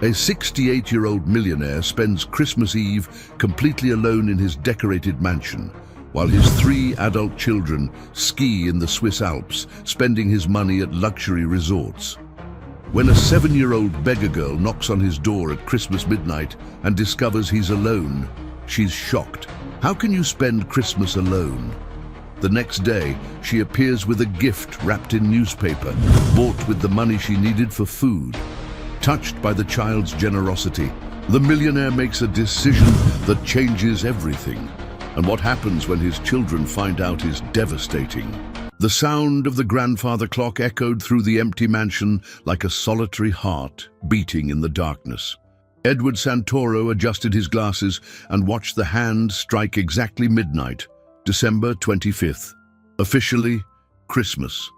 A 68-year-old millionaire spends Christmas Eve completely alone in his decorated mansion, while his 3 adult children ski in the Swiss Alps, spending his money at luxury resorts. When a 7-year-old beggar girl knocks on his door at Christmas midnight and discovers he's alone, she's shocked. How can you spend Christmas alone? The next day, she appears with a gift wrapped in newspaper, bought with the money she needed for food. Touched by the child's generosity, the millionaire makes a decision that changes everything. And what happens when his children find out is devastating. The sound of the grandfather clock echoed through the empty mansion like a solitary heart beating in the darkness. Edward Santoro adjusted his glasses and watched the hand strike exactly midnight, December 25th. Officially, Christmas.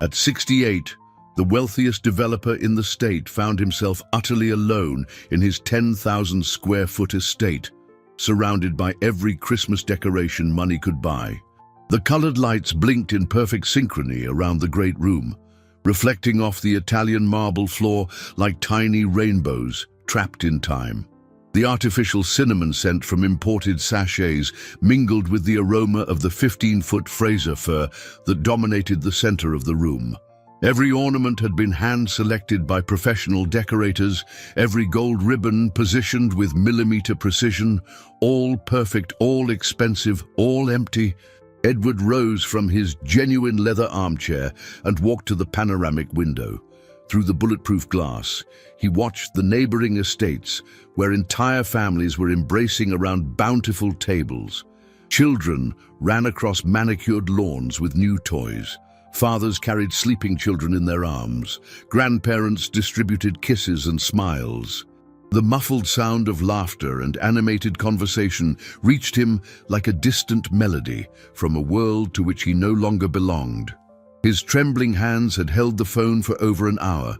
At 68, the wealthiest developer in the state found himself utterly alone in his 10,000 square foot estate, surrounded by every Christmas decoration money could buy. The colored lights blinked in perfect synchrony around the great room, reflecting off the Italian marble floor like tiny rainbows trapped in time. The artificial cinnamon scent from imported sachets mingled with the aroma of the 15-foot Fraser fir that dominated the center of the room. Every ornament had been hand-selected by professional decorators, every gold ribbon positioned with millimeter precision, all perfect, all expensive, all empty. Edward rose from his genuine leather armchair and walked to the panoramic window. Through the bulletproof glass, he watched the neighboring estates, where entire families were embracing around bountiful tables. Children ran across manicured lawns with new toys. Fathers carried sleeping children in their arms. Grandparents distributed kisses and smiles. The muffled sound of laughter and animated conversation reached him like a distant melody from a world to which he no longer belonged. His trembling hands had held the phone for over an hour,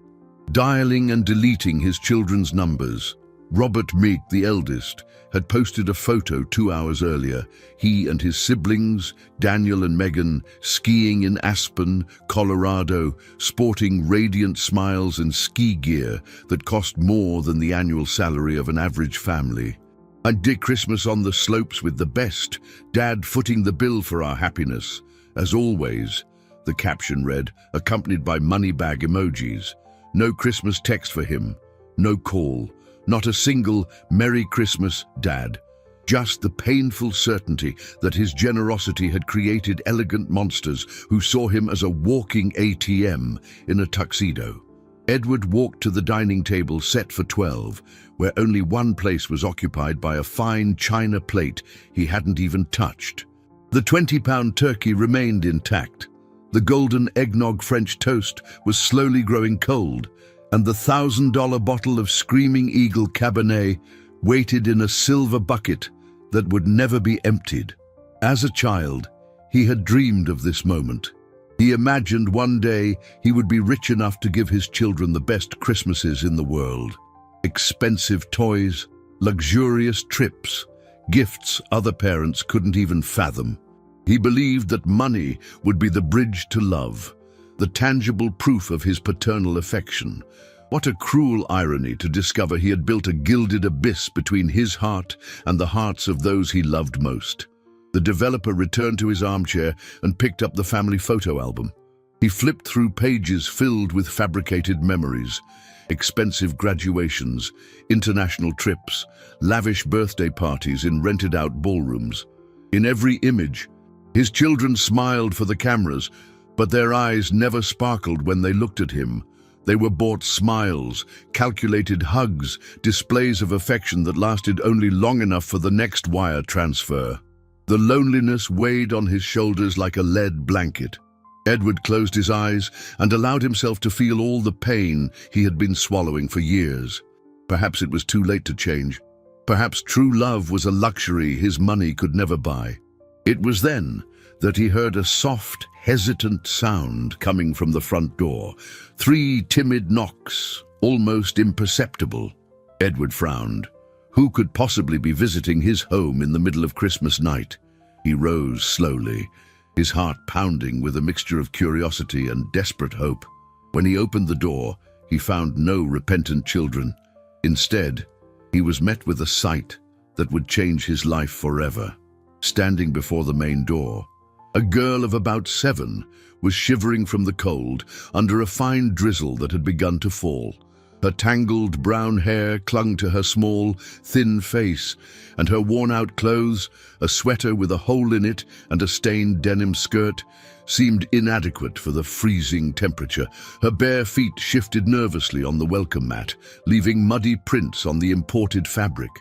dialing and deleting his children's numbers. Robert Meek, the eldest, had posted a photo 2 hours earlier, he and his siblings, Daniel and Megan, skiing in Aspen, Colorado, sporting radiant smiles and ski gear that cost more than the annual salary of an average family. "I'd dig Christmas on the slopes with the best, Dad footing the bill for our happiness. As always," the caption read, accompanied by money bag emojis. No Christmas text for him, no call. Not a single "Merry Christmas, Dad." Just the painful certainty that his generosity had created elegant monsters who saw him as a walking ATM in a tuxedo. Edward walked to the dining table set for 12, where only one place was occupied by a fine china plate he hadn't even touched. The 20-pound turkey remained intact. The golden eggnog French toast was slowly growing cold, and the $1,000 bottle of Screaming Eagle Cabernet waited in a silver bucket that would never be emptied. As a child, he had dreamed of this moment. He imagined one day he would be rich enough to give his children the best Christmases in the world. Expensive toys, luxurious trips, gifts other parents couldn't even fathom. He believed that money would be the bridge to love, the tangible proof of his paternal affection. What a cruel irony to discover he had built a gilded abyss between his heart and the hearts of those he loved most. The developer returned to his armchair and picked up the family photo album. He flipped through pages filled with fabricated memories, expensive graduations, international trips, lavish birthday parties in rented-out ballrooms. In every image, his children smiled for the cameras, but their eyes never sparkled when they looked at him. They were bought smiles, calculated hugs, displays of affection that lasted only long enough for the next wire transfer. The loneliness weighed on his shoulders like a lead blanket. Edward closed his eyes and allowed himself to feel all the pain he had been swallowing for years. Perhaps it was too late to change. Perhaps true love was a luxury his money could never buy. It was then that he heard a soft, hesitant sound coming from the front door. 3 timid knocks, almost imperceptible. Edward frowned. Who could possibly be visiting his home in the middle of Christmas night? He rose slowly, his heart pounding with a mixture of curiosity and desperate hope. When he opened the door, he found no repentant children. Instead, he was met with a sight that would change his life forever. Standing before the main door, a girl of about 7 was shivering from the cold under a fine drizzle that had begun to fall. Her tangled brown hair clung to her small, thin face, and her worn-out clothes, a sweater with a hole in it and a stained denim skirt, seemed inadequate for the freezing temperature. Her bare feet shifted nervously on the welcome mat, leaving muddy prints on the imported fabric.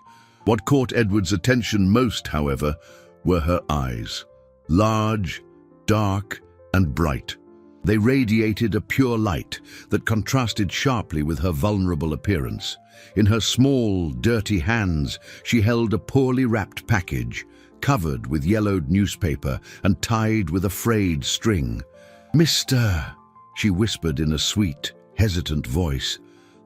What caught Edward's attention most, however, were her eyes. Large, dark, and bright. They radiated a pure light that contrasted sharply with her vulnerable appearance. In her small, dirty hands, she held a poorly wrapped package, covered with yellowed newspaper and tied with a frayed string. "Mister," she whispered in a sweet, hesitant voice,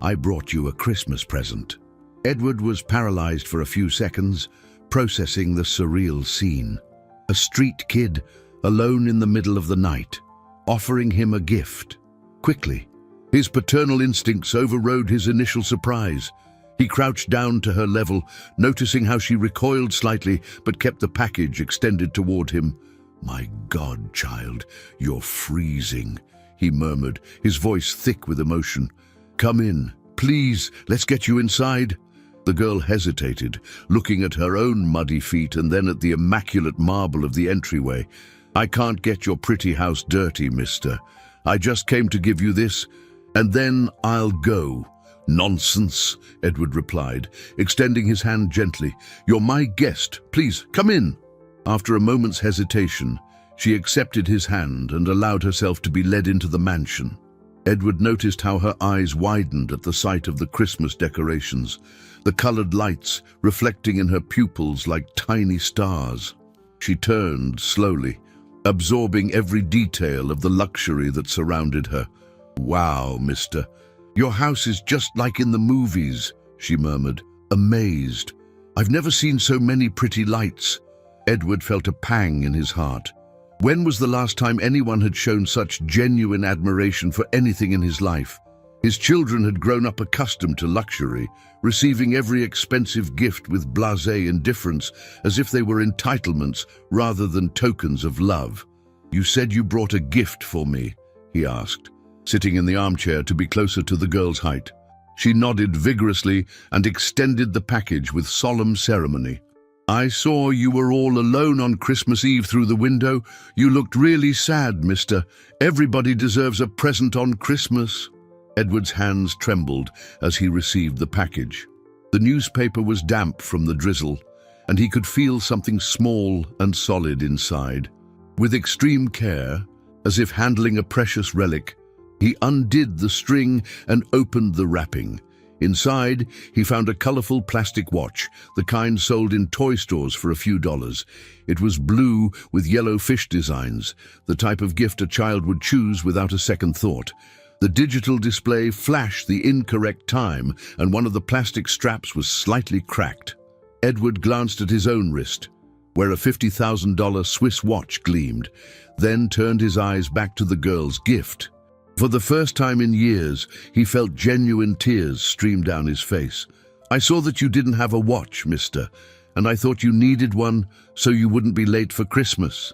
"I brought you a Christmas present." Edward was paralyzed for a few seconds, processing the surreal scene. A street kid, alone in the middle of the night, offering him a gift. Quickly, his paternal instincts overrode his initial surprise. He crouched down to her level, noticing how she recoiled slightly but kept the package extended toward him. "My God, child, you're freezing," he murmured, his voice thick with emotion. "Come in, please, let's get you inside." The girl hesitated, looking at her own muddy feet and then at the immaculate marble of the entryway. "I can't get your pretty house dirty, mister. I just came to give you this, and then I'll go." "Nonsense," Edward replied, extending his hand gently. "You're my guest. Please, come in." After a moment's hesitation, she accepted his hand and allowed herself to be led into the mansion. Edward noticed how her eyes widened at the sight of the Christmas decorations, the colored lights reflecting in her pupils like tiny stars. She turned slowly, absorbing every detail of the luxury that surrounded her. "Wow, mister. Your house is just like in the movies," she murmured, amazed. "I've never seen so many pretty lights." Edward felt a pang in his heart. When was the last time anyone had shown such genuine admiration for anything in his life? His children had grown up accustomed to luxury, receiving every expensive gift with blasé indifference, as if they were entitlements rather than tokens of love. "You said you brought a gift for me?" he asked, sitting in the armchair to be closer to the girl's height. She nodded vigorously and extended the package with solemn ceremony. "I saw you were all alone on Christmas Eve through the window. You looked really sad, mister. Everybody deserves a present on Christmas." Edward's hands trembled as he received the package. The newspaper was damp from the drizzle, and he could feel something small and solid inside. With extreme care, as if handling a precious relic, he undid the string and opened the wrapping. Inside, he found a colorful plastic watch, the kind sold in toy stores for a few dollars. It was blue with yellow fish designs, the type of gift a child would choose without a second thought. The digital display flashed the incorrect time, and one of the plastic straps was slightly cracked. Edward glanced at his own wrist, where a $50,000 Swiss watch gleamed, then turned his eyes back to the girl's gift. For the first time in years, he felt genuine tears stream down his face. "I saw that you didn't have a watch, mister, and I thought you needed one so you wouldn't be late for Christmas,"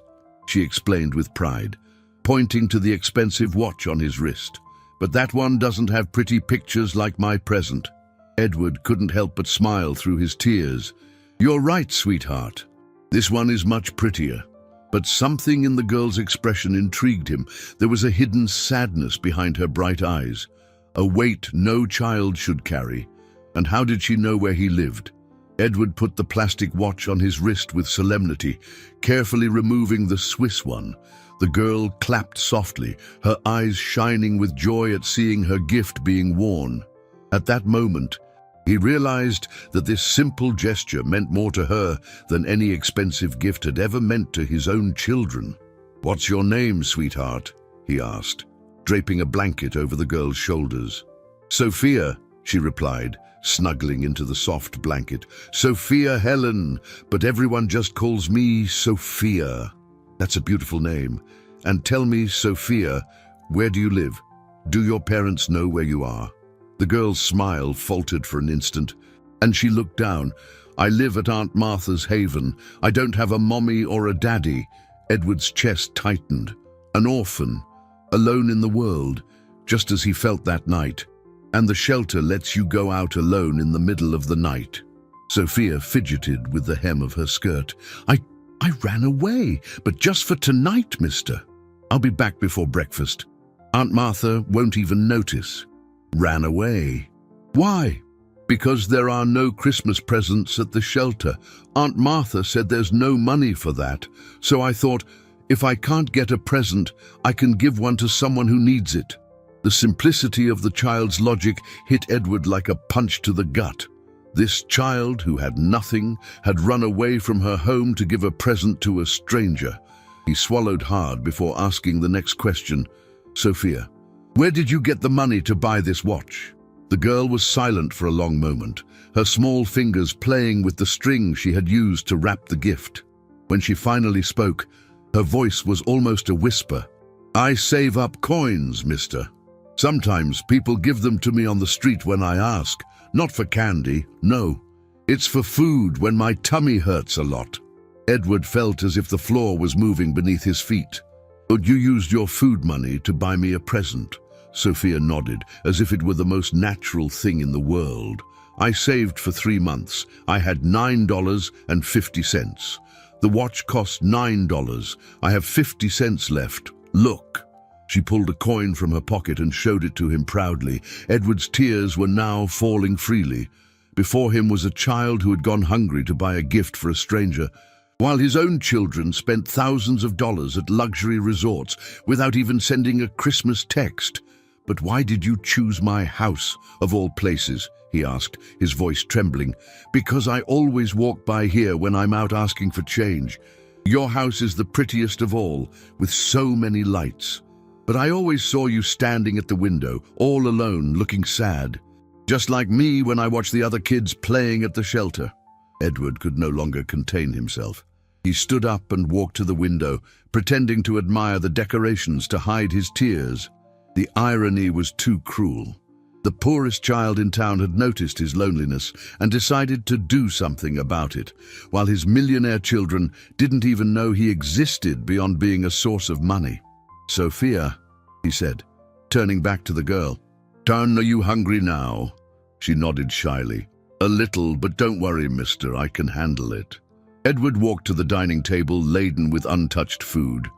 she explained with pride, pointing to the expensive watch on his wrist. "But that one doesn't have pretty pictures like my present." Edward couldn't help but smile through his tears. "You're right, sweetheart. This one is much prettier." But something in the girl's expression intrigued him. There was a hidden sadness behind her bright eyes, a weight no child should carry. And how did she know where he lived? Edward put the plastic watch on his wrist with solemnity, carefully removing the Swiss one. The girl clapped softly, her eyes shining with joy at seeing her gift being worn. At that moment, he realized that this simple gesture meant more to her than any expensive gift had ever meant to his own children. "What's your name, sweetheart?" he asked, draping a blanket over the girl's shoulders. "Sophia," she replied, snuggling into the soft blanket. "Sophia Helen, but everyone just calls me Sophia." "That's a beautiful name. And tell me, Sophia, where do you live? Do your parents know where you are?" The girl's smile faltered for an instant, and she looked down. I live at Aunt Martha's haven. I don't have a mommy or a daddy. Edward's chest tightened. An orphan, alone in the world, just as he felt that night. And the shelter lets you go out alone in the middle of the night. Sophia fidgeted with the hem of her skirt. I ran away, but just for tonight, mister. I'll be back before breakfast. Aunt Martha won't even notice. Ran away. Why? Because there are no Christmas presents at the shelter. Aunt Martha said there's no money for that, so I thought, if I can't get a present, I can give one to someone who needs it. The simplicity of the child's logic hit Edward like a punch to the gut. This child, who had nothing, had run away from her home to give a present to a stranger. He swallowed hard before asking the next question. Sophia, where did you get the money to buy this watch? The girl was silent for a long moment, her small fingers playing with the string she had used to wrap the gift. When she finally spoke, her voice was almost a whisper. I save up coins, mister. Sometimes people give them to me on the street when I ask. Not for candy, no. It's for food when my tummy hurts a lot. Edward felt as if the floor was moving beneath his feet. But you used your food money to buy me a present. Sophia nodded, as if it were the most natural thing in the world. I saved for 3 months. I had $9.50. The watch cost $9. I have 50 cents left. Look. She pulled a coin from her pocket and showed it to him proudly. Edward's tears were now falling freely. Before him was a child who had gone hungry to buy a gift for a stranger, while his own children spent thousands of dollars at luxury resorts without even sending a Christmas text. But why did you choose my house, of all places? He asked, his voice trembling. Because I always walk by here when I'm out asking for change. Your house is the prettiest of all, with so many lights. But I always saw you standing at the window, all alone, looking sad. Just like me when I watch the other kids playing at the shelter. Edward could no longer contain himself. He stood up and walked to the window, pretending to admire the decorations to hide his tears. The irony was too cruel. The poorest child in town had noticed his loneliness and decided to do something about it, while his millionaire children didn't even know he existed beyond being a source of money. Sophia, he said, turning back to the girl. Are you hungry now? She nodded shyly. A little, but don't worry, mister, I can handle it. Edward walked to the dining table laden with untouched food.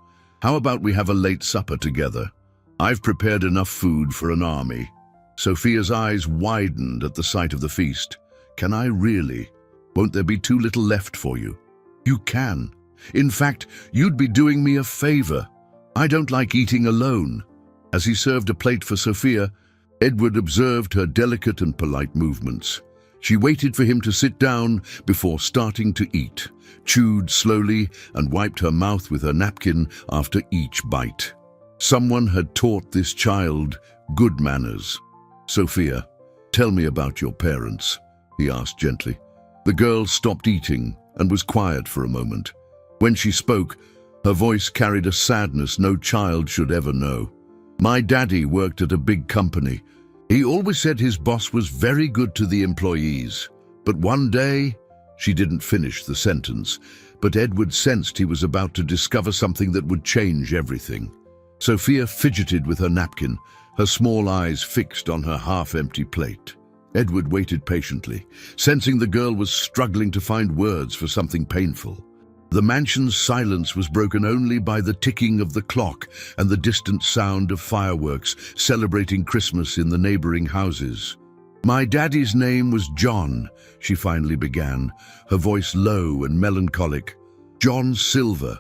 How about we have a late supper together? I've prepared enough food for an army. Sophia's eyes widened at the sight of the feast. Can I really? Won't there be too little left for you? You can. In fact, you'd be doing me a favor. I don't like eating alone. As he served a plate for Sophia, Edward observed her delicate and polite movements. She waited for him to sit down before starting to eat, chewed slowly and wiped her mouth with her napkin after each bite. Someone had taught this child good manners. Sophia, tell me about your parents, he asked gently. The girl stopped eating and was quiet for a moment. When she spoke, her voice carried a sadness no child should ever know. My daddy worked at a big company. He always said his boss was very good to the employees. But one day, she didn't finish the sentence, but Edward sensed he was about to discover something that would change everything. Sophia fidgeted with her napkin, her small eyes fixed on her half-empty plate. Edward waited patiently, sensing the girl was struggling to find words for something painful. The mansion's silence was broken only by the ticking of the clock and the distant sound of fireworks celebrating Christmas in the neighboring houses. My daddy's name was John, she finally began, her voice low and melancholic. John Silver.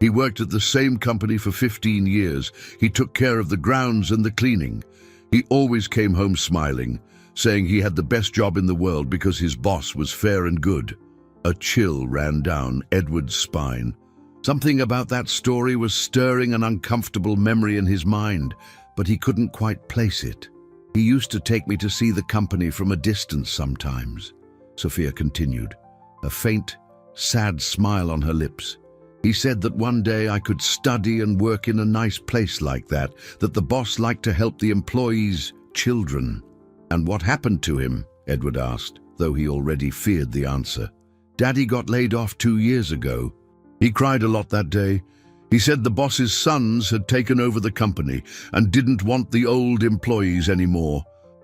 He worked at the same company for 15 years. He took care of the grounds and the cleaning. He always came home smiling, saying he had the best job in the world because his boss was fair and good. A chill ran down Edward's spine. Something about that story was stirring an uncomfortable memory in his mind, but he couldn't quite place it. He used to take me to see the company from a distance sometimes, Sophia continued, a faint, sad smile on her lips. He said that one day I could study and work in a nice place like that, that the boss liked to help the employees' children. "And what happened to him?" Edward asked, though he already feared the answer. "Daddy got laid off 2 years ago. He cried a lot that day. He said the boss's sons had taken over the company and didn't want the old employees anymore,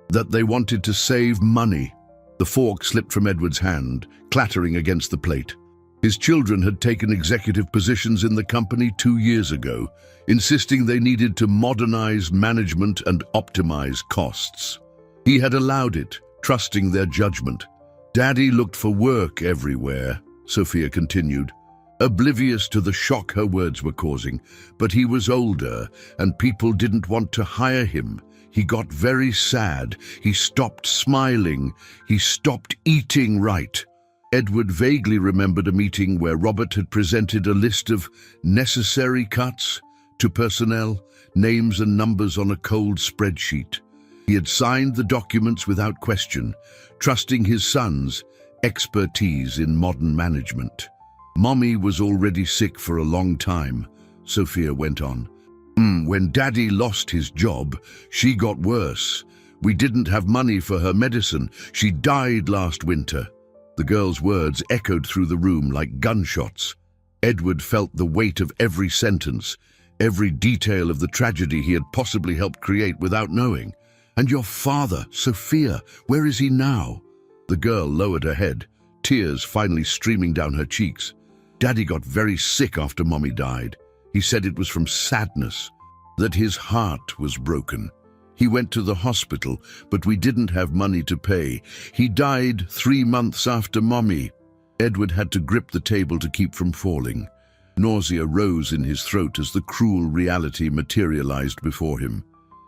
that they wanted to save money." The fork slipped from Edward's hand, clattering against the plate. His children had taken executive positions in the company 2 years ago, insisting they needed to modernize management and optimize costs. He had allowed it, trusting their judgment. "Daddy looked for work everywhere," Sophia continued, oblivious to the shock her words were causing. "But he was older, and people didn't want to hire him. He got very sad. He stopped smiling. He stopped eating right." Edward vaguely remembered a meeting where Robert had presented a list of necessary cuts to personnel, names and numbers on a cold spreadsheet. He had signed the documents without question, trusting his son's expertise in modern management. "Mommy was already sick for a long time," Sophia went on. "When Daddy lost his job, she got worse. We didn't have money for her medicine. She died last winter." The girl's words echoed through the room like gunshots. Edward felt the weight of every sentence, every detail of the tragedy he had possibly helped create without knowing. "And your father, Sophia, where is he now?" The girl lowered her head, tears finally streaming down her cheeks. "Daddy got very sick after Mommy died. He said it was from sadness, that his heart was broken. He went to the hospital, but we didn't have money to pay. He died 3 months after Mommy." Edward had to grip the table to keep from falling. Nausea rose in his throat as the cruel reality materialized before him.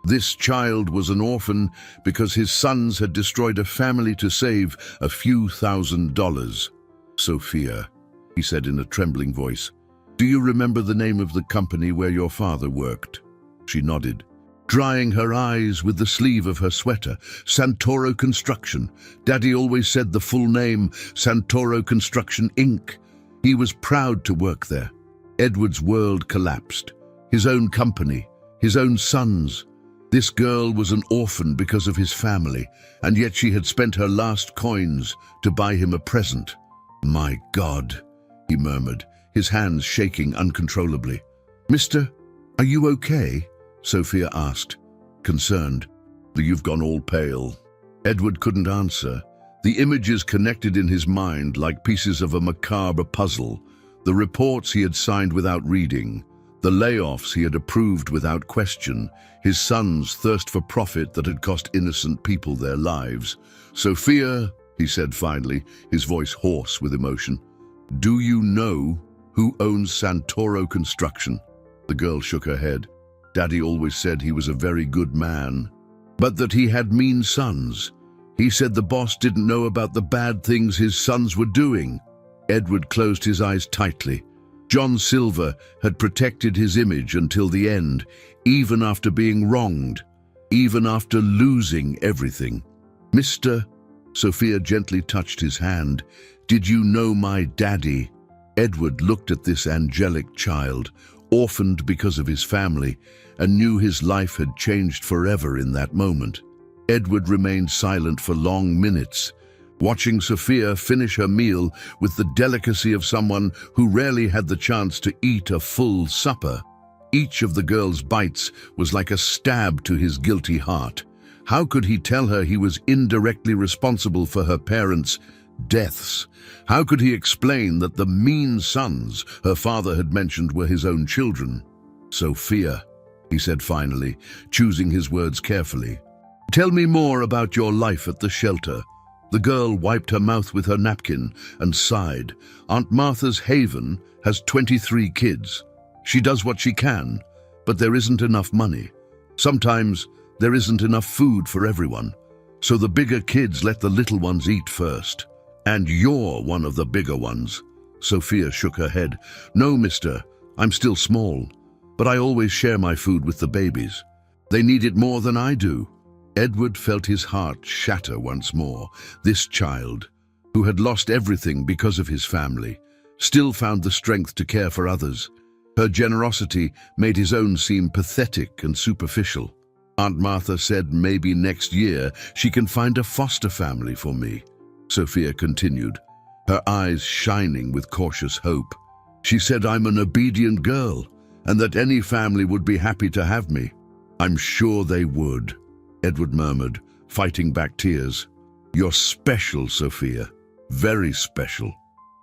This child was an orphan because his sons had destroyed a family to save a few $1,000s. "Sophia," he said in a trembling voice, "do you remember the name of the company where your father worked?" She nodded, drying her eyes with the sleeve of her sweater. "Santoro Construction. Daddy always said the full name, Santoro Construction, Inc. He was proud to work there." Edward's world collapsed. His own company, his own sons. This girl was an orphan because of his family, and yet she had spent her last coins to buy him a present. "My God," he murmured, his hands shaking uncontrollably. "Mister, are you okay?" Sophia asked, concerned. "You've gone all pale." Edward couldn't answer. The images connected in his mind like pieces of a macabre puzzle. The reports he had signed without reading, the layoffs he had approved without question, his son's thirst for profit that had cost innocent people their lives. "Sophia," he said finally, his voice hoarse with emotion, "do you know who owns Santoro Construction?" The girl shook her head. "Daddy always said he was a very good man, but that he had mean sons. He said the boss didn't know about the bad things his sons were doing." Edward closed his eyes tightly. John Silver had protected his image until the end, even after being wronged, even after losing everything. "Mister," Sophia gently touched his hand, "did you know my daddy?" Edward looked at this angelic child, orphaned because of his family, and knew his life had changed forever in that moment. Edward remained silent for long minutes, watching Sophia finish her meal with the delicacy of someone who rarely had the chance to eat a full supper. Each of the girl's bites was like a stab to his guilty heart. How could he tell her he was indirectly responsible for her parents' deaths? How could he explain that the mean sons her father had mentioned were his own children? "Sophia," he said finally, choosing his words carefully, "tell me more about your life at the shelter." The girl wiped her mouth with her napkin and sighed. "Aunt Martha's haven has 23 kids. She does what she can, but there isn't enough money. Sometimes there isn't enough food for everyone, so the bigger kids let the little ones eat first. And you're one of the bigger ones." Sophia shook her head. "No, mister, I'm still small, but I always share my food with the babies. They need it more than I do." Edward felt his heart shatter once more. This child, who had lost everything because of his family, still found the strength to care for others. Her generosity made his own seem pathetic and superficial. Aunt Martha said maybe next year she can find a foster family for me, Sophia continued, her eyes shining with cautious hope. She said I'm an obedient girl and that any family would be happy to have me. I'm sure they would, Edward murmured, fighting back tears. You're special, Sophia. Very special.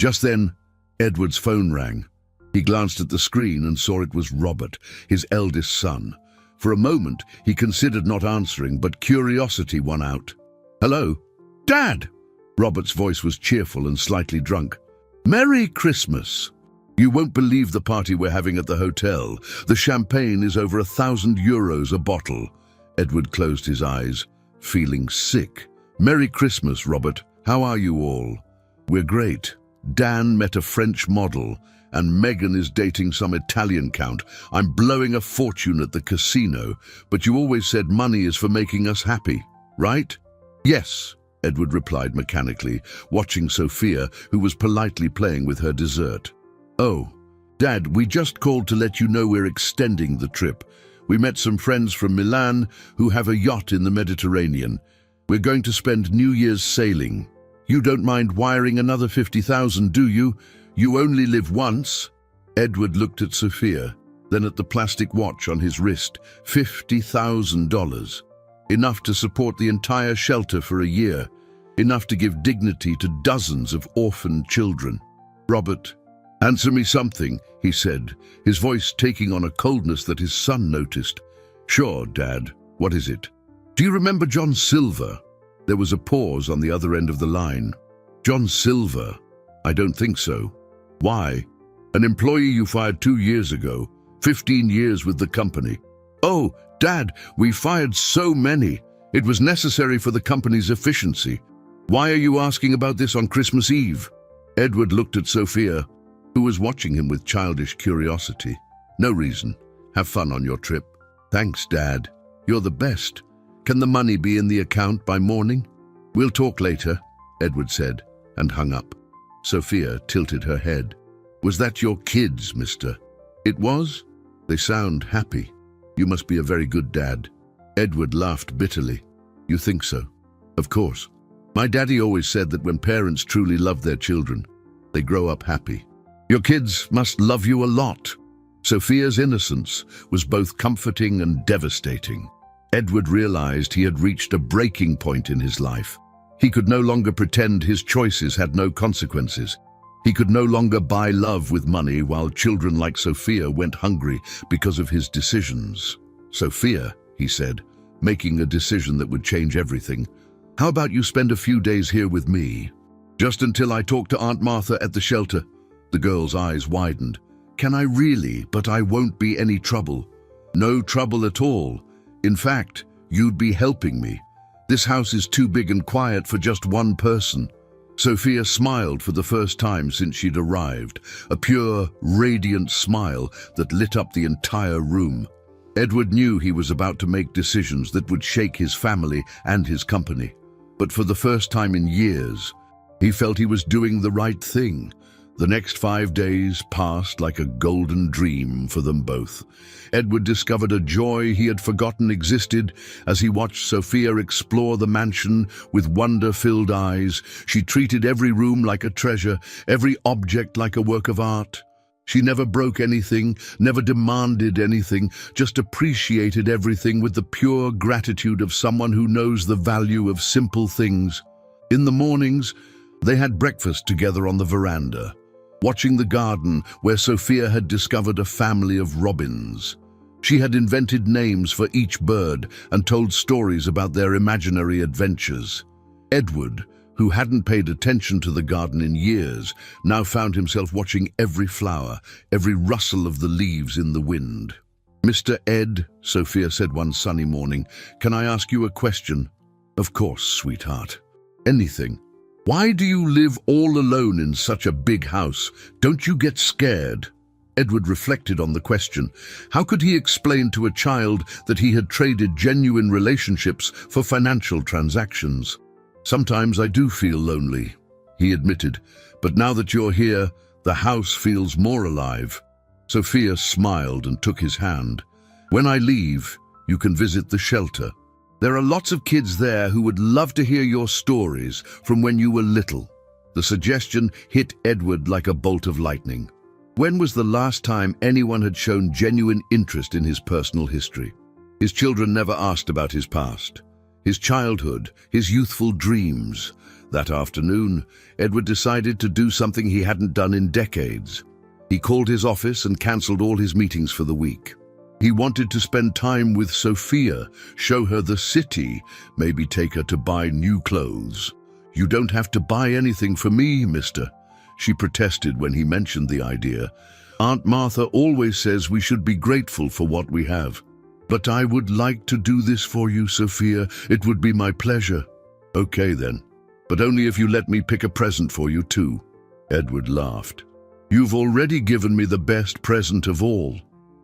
Just then, Edward's phone rang. He glanced at the screen and saw it was Robert, his eldest son. For a moment, he considered not answering, but curiosity won out. Hello? Dad! Robert's voice was cheerful and slightly drunk. Merry Christmas! You won't believe the party we're having at the hotel. The champagne is over €1,000 a bottle. Edward closed his eyes, feeling sick. Merry Christmas, Robert. How are you all? We're great. Dan met a French model, and Megan is dating some Italian count. I'm blowing a fortune at the casino, but you always said money is for making us happy, right? Yes, Edward replied mechanically, watching Sophia, who was politely playing with her dessert. Oh, Dad, we just called to let you know we're extending the trip. We met some friends from Milan who have a yacht in the Mediterranean. We're going to spend New Year's sailing. You don't mind wiring another 50,000, do you? You only live once. Edward looked at Sophia, then at the plastic watch on his wrist. $50,000. Enough to support the entire shelter for a year. Enough to give dignity to dozens of orphaned children. Robert, answer me something, he said, his voice taking on a coldness that his son noticed. Sure, Dad. What is it? Do you remember John Silver? There was a pause on the other end of the line. John Silver? I don't think so. Why? An employee you fired 2 years ago, 15 years with the company. Oh, Dad, we fired so many. It was necessary for the company's efficiency. Why are you asking about this on Christmas Eve? Edward looked at Sophia, who was watching him with childish curiosity. No reason. Have fun on your trip. Thanks, Dad. You're the best. Can the money be in the account by morning? We'll talk later, Edward said, and hung up. Sophia tilted her head. Was that your kids, mister? It was? They sound happy. You must be a very good dad. Edward laughed bitterly. You think so? Of course. My daddy always said that when parents truly love their children, they grow up happy. Your kids must love you a lot. Sophia's innocence was both comforting and devastating. Edward realized he had reached a breaking point in his life. He could no longer pretend his choices had no consequences. He could no longer buy love with money while children like Sophia went hungry because of his decisions. Sophia, he said, making a decision that would change everything. How about you spend a few days here with me? Just until I talk to Aunt Martha at the shelter. The girl's eyes widened. Can I really? But I won't be any trouble. No trouble at all. In fact, you'd be helping me. This house is too big and quiet for just one person. Sophia smiled for the first time since she'd arrived, a pure, radiant smile that lit up the entire room. Edward knew he was about to make decisions that would shake his family and his company. But for the first time in years, he felt he was doing the right thing. The next 5 days passed like a golden dream for them both. Edward discovered a joy he had forgotten existed as he watched Sophia explore the mansion with wonder-filled eyes. She treated every room like a treasure, every object like a work of art. She never broke anything, never demanded anything, just appreciated everything with the pure gratitude of someone who knows the value of simple things. In the mornings, they had breakfast together on the veranda, watching the garden where Sophia had discovered a family of robins. She had invented names for each bird and told stories about their imaginary adventures. Edward, who hadn't paid attention to the garden in years, now found himself watching every flower, every rustle of the leaves in the wind. Mr. Ed, Sophia said one sunny morning, can I ask you a question? Of course, sweetheart. Anything. Why do you live all alone in such a big house? Don't you get scared? Edward reflected on the question. How could he explain to a child that he had traded genuine relationships for financial transactions? Sometimes I do feel lonely, he admitted, but now that you're here, the house feels more alive. Sophia smiled and took his hand. When I leave, You can visit the shelter. There are lots of kids there who would love to hear your stories from when you were little." The suggestion hit Edward like a bolt of lightning. When was the last time anyone had shown genuine interest in his personal history? His children never asked about his past, his childhood, his youthful dreams. That afternoon, Edward decided to do something he hadn't done in decades. He called his office and cancelled all his meetings for the week. He wanted to spend time with Sophia, show her the city, maybe take her to buy new clothes. "You don't have to buy anything for me, mister," she protested when he mentioned the idea. "Aunt Martha always says we should be grateful for what we have. But I would like to do this for you, Sophia. It would be my pleasure." "Okay then, but only if you let me pick a present for you too." Edward laughed. "You've already given me the best present of all,"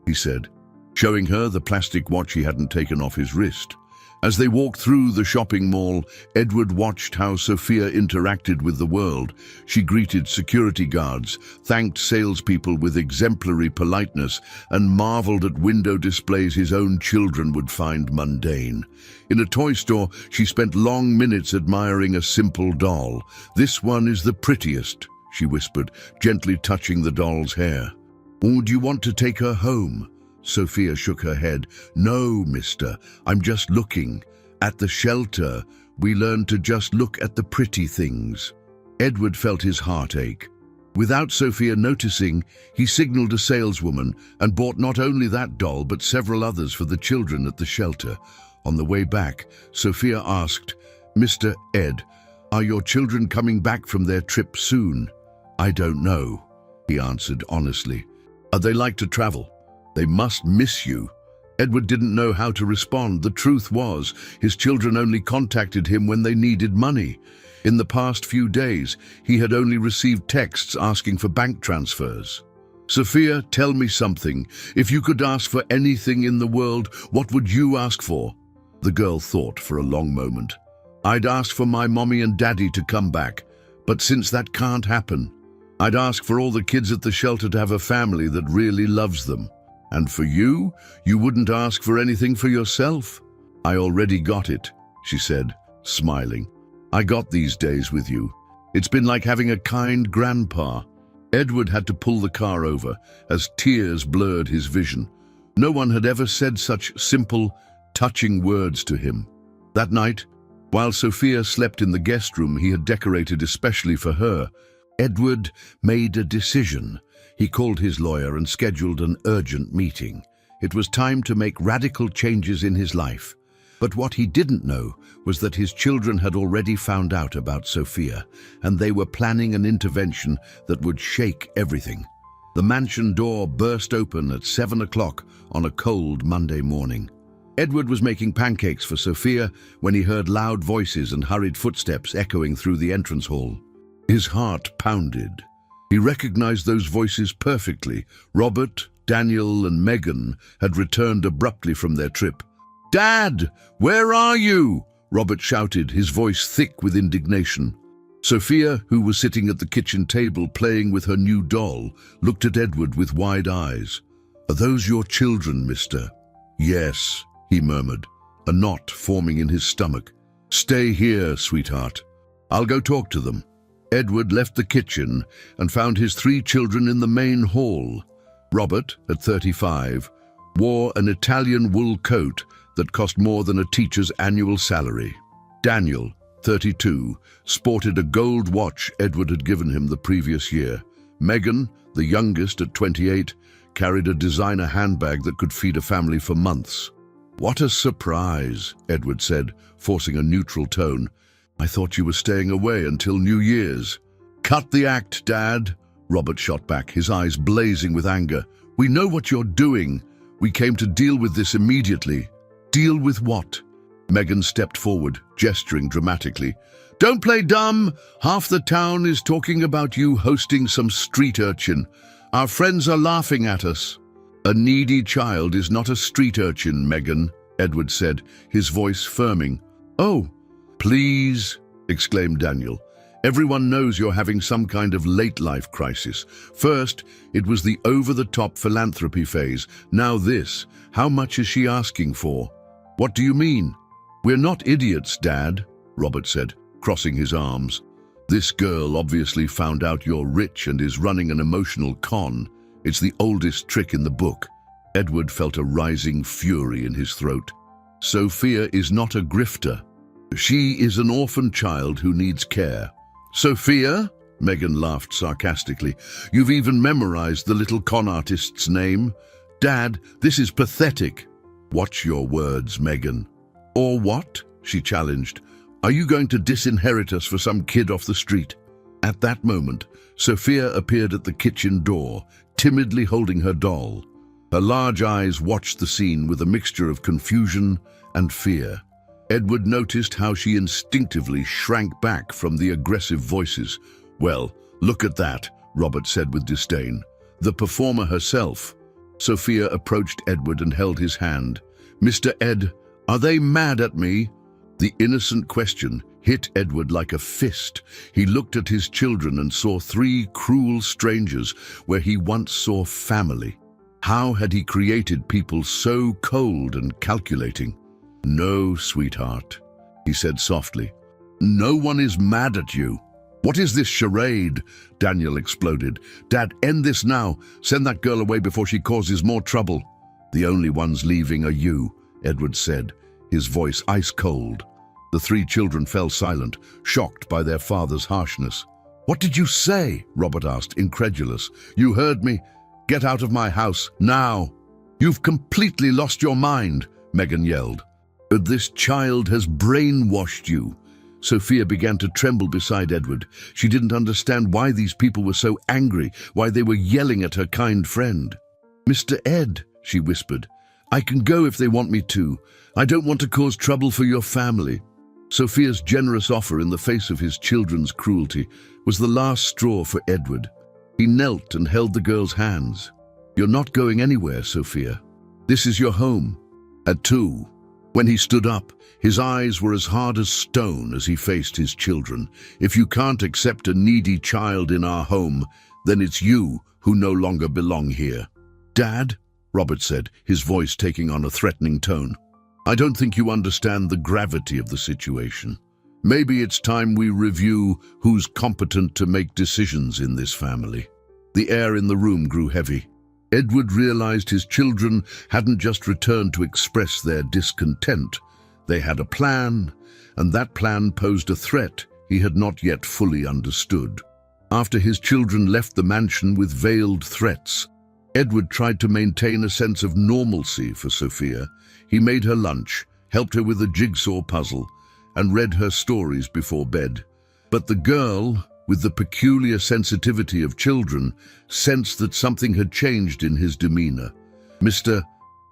he said, showing her the plastic watch he hadn't taken off his wrist. As they walked through the shopping mall, Edward watched how Sophia interacted with the world. She greeted security guards, thanked salespeople with exemplary politeness, and marveled at window displays his own children would find mundane. In a toy store, she spent long minutes admiring a simple doll. "This one is the prettiest," she whispered, gently touching the doll's hair. "Oh, do you want to take her home?" Sophia shook her head. "No, mister, I'm just looking. At the shelter, we learned to just look at the pretty things." Edward felt his heart ache. Without Sophia noticing, he signaled a saleswoman and bought not only that doll but several others for the children at the shelter. On the way back, Sophia asked, "Mr. Ed, are your children coming back from their trip soon?" "I don't know," he answered honestly. "They like to travel. They must miss you." Edward didn't know how to respond. The truth was, his children only contacted him when they needed money. In the past few days, he had only received texts asking for bank transfers. "Sophia, tell me something. If you could ask for anything in the world, what would you ask for?" The girl thought for a long moment. "I'd ask for my mommy and daddy to come back, but since that can't happen, I'd ask for all the kids at the shelter to have a family that really loves them. And for you, you wouldn't ask for anything for yourself?" "I already got it," she said, smiling. "I got these days with you. It's been like having a kind grandpa." Edward had to pull the car over as tears blurred his vision. No one had ever said such simple, touching words to him. That night, while Sophia slept in the guest room he had decorated especially for her, Edward made a decision. He called his lawyer and scheduled an urgent meeting. It was time to make radical changes in his life. But what he didn't know was that his children had already found out about Sophia, and they were planning an intervention that would shake everything. The mansion door burst open at 7 o'clock on a cold Monday morning. Edward was making pancakes for Sophia when he heard loud voices and hurried footsteps echoing through the entrance hall. His heart pounded. He recognized those voices perfectly. Robert, Daniel, and Megan had returned abruptly from their trip. "Dad, where are you?" Robert shouted, his voice thick with indignation. Sophia, who was sitting at the kitchen table playing with her new doll, looked at Edward with wide eyes. "Are those your children, mister?" "Yes," he murmured, a knot forming in his stomach. "Stay here, sweetheart. I'll go talk to them." Edward left the kitchen and found his 3 children in the main hall. Robert, at 35, wore an Italian wool coat that cost more than a teacher's annual salary. Daniel, 32, sported a gold watch Edward had given him the previous year. Megan, the youngest at 28, carried a designer handbag that could feed a family for months. "What a surprise," Edward said, forcing a neutral tone. "I thought you were staying away until New Year's." "Cut the act, Dad," Robert shot back, his eyes blazing with anger. "We know what you're doing. We came to deal with this immediately." "Deal with what?" Megan stepped forward, gesturing dramatically. "Don't play dumb. Half the town is talking about you hosting some street urchin. Our friends are laughing at us." "A needy child is not a street urchin, Megan," Edward said, his voice firming. "Oh, please," exclaimed Daniel. "Everyone knows you're having some kind of late-life crisis. First, it was the over-the-top philanthropy phase. Now this. How much is she asking for?" What do you mean? We're not idiots, Dad, Robert said, crossing his arms. This girl obviously found out you're rich and is running an emotional con. It's the oldest trick in the book. Edward felt a rising fury in his throat. Sophia is not a grifter. She is an orphan child who needs care. Sophia? Megan laughed sarcastically. You've even memorized the little con artist's name. Dad, this is pathetic. Watch your words, Megan. Or what? She challenged. Are you going to disinherit us for some kid off the street? At that moment, Sophia appeared at the kitchen door, timidly holding her doll. Her large eyes watched the scene with a mixture of confusion and fear. Edward noticed how she instinctively shrank back from the aggressive voices. Well, look at that, Robert said with disdain. The performer herself. Sophia approached Edward and held his hand. Mr. Ed, are they mad at me? The innocent question hit Edward like a fist. He looked at his children and saw 3 cruel strangers where he once saw family. How had he created people so cold and calculating? No, sweetheart, he said softly. No one is mad at you. What is this charade? Daniel exploded. Dad, end this now. Send that girl away before she causes more trouble. The only ones leaving are you, Edward said, his voice ice cold. The 3 children fell silent, shocked by their father's harshness. What did you say? Robert asked, incredulous. You heard me. Get out of my house, now. You've completely lost your mind, Megan yelled. This child has brainwashed you. Sophia began to tremble beside Edward. She didn't understand why these people were so angry, why they were yelling at her kind friend. Mr. Ed, she whispered, I can go if they want me to. I don't want to cause trouble for your family. Sophia's generous offer in the face of his children's cruelty was the last straw for Edward. He knelt and held the girl's hands. You're not going anywhere, Sophia. This is your home. At 2. When he stood up, his eyes were as hard as stone as he faced his children. If you can't accept a needy child in our home, then it's you who no longer belong here. Dad, Robert said, his voice taking on a threatening tone. I don't think you understand the gravity of the situation. Maybe it's time we review who's competent to make decisions in this family. The air in the room grew heavy. Edward realized his children hadn't just returned to express their discontent. They had a plan, and that plan posed a threat he had not yet fully understood. After his children left the mansion with veiled threats, Edward tried to maintain a sense of normalcy for Sophia. He made her lunch, helped her with a jigsaw puzzle, and read her stories before bed. But the girl, with the peculiar sensitivity of children, sensed that something had changed in his demeanor. Mr.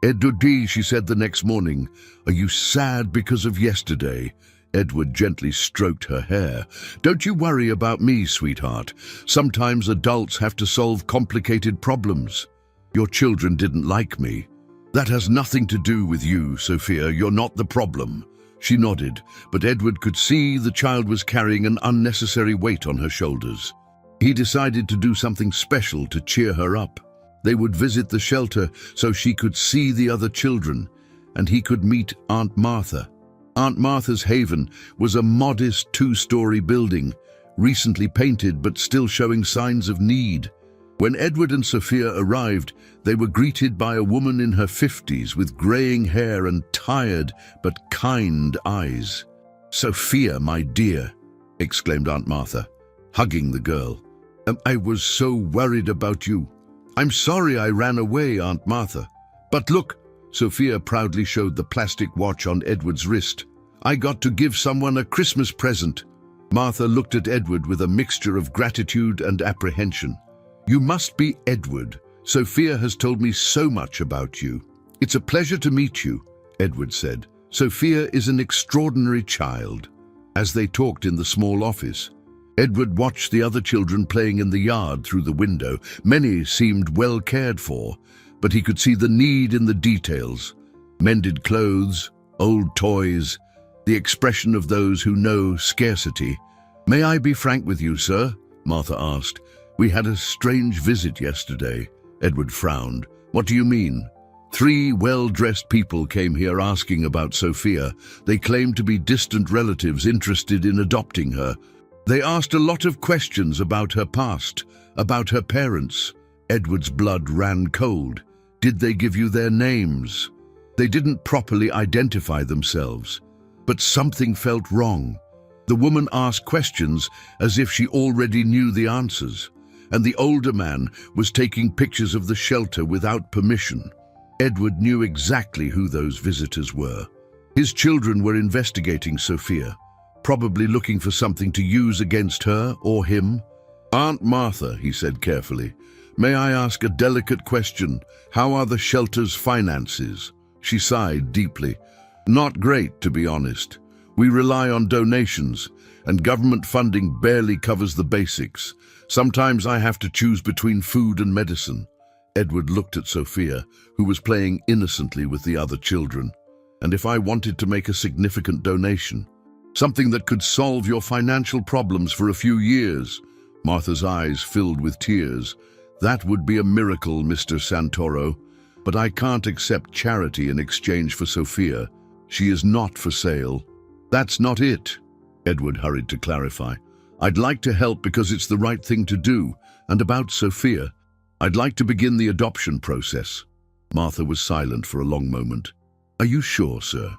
Edward, she said the next morning, are you sad because of yesterday? Edward gently stroked her hair. Don't you worry about me, sweetheart. Sometimes adults have to solve complicated problems. Your children didn't like me. That has nothing to do with you, Sophia. You're not the problem. She nodded, but Edward could see the child was carrying an unnecessary weight on her shoulders. He decided to do something special to cheer her up. They would visit the shelter so she could see the other children, and he could meet Aunt Martha. Aunt Martha's haven was a modest 2-story building, recently painted but still showing signs of need. When Edward and Sophia arrived, they were greeted by a woman in her 50s with graying hair and tired but kind eyes. Sophia, my dear, exclaimed Aunt Martha, hugging the girl. I was so worried about you. I'm sorry I ran away, Aunt Martha. But look, Sophia proudly showed the plastic watch on Edward's wrist. I got to give someone a Christmas present. Martha looked at Edward with a mixture of gratitude and apprehension. You must be Edward. Sophia has told me so much about you. It's a pleasure to meet you, Edward said. Sophia is an extraordinary child. As they talked in the small office, Edward watched the other children playing in the yard through the window. Many seemed well cared for, but he could see the need in the details. Mended clothes, old toys, the expression of those who know scarcity. May I be frank with you, sir? Martha asked. We had a strange visit yesterday. Edward frowned. What do you mean? 3 well-dressed people came here asking about Sophia. They claimed to be distant relatives interested in adopting her. They asked a lot of questions about her past, about her parents. Edward's blood ran cold. Did they give you their names? They didn't properly identify themselves. But something felt wrong. The woman asked questions as if she already knew the answers, and the older man was taking pictures of the shelter without permission. Edward knew exactly who those visitors were. His children were investigating Sophia, probably looking for something to use against her or him. "Aunt Martha," he said carefully, "may I ask a delicate question? How are the shelter's finances?" She sighed deeply. "Not great, to be honest. We rely on donations, and government funding barely covers the basics. Sometimes I have to choose between food and medicine." Edward looked at Sophia, who was playing innocently with the other children. "And if I wanted to make a significant donation, something that could solve your financial problems for a few years?" Martha's eyes filled with tears. "That would be a miracle, Mr. Santoro. But I can't accept charity in exchange for Sophia. She is not for sale." "That's not it," Edward hurried to clarify. "I'd like to help because it's the right thing to do. And about Sophia, I'd like to begin the adoption process." Martha was silent for a long moment. "Are you sure, sir?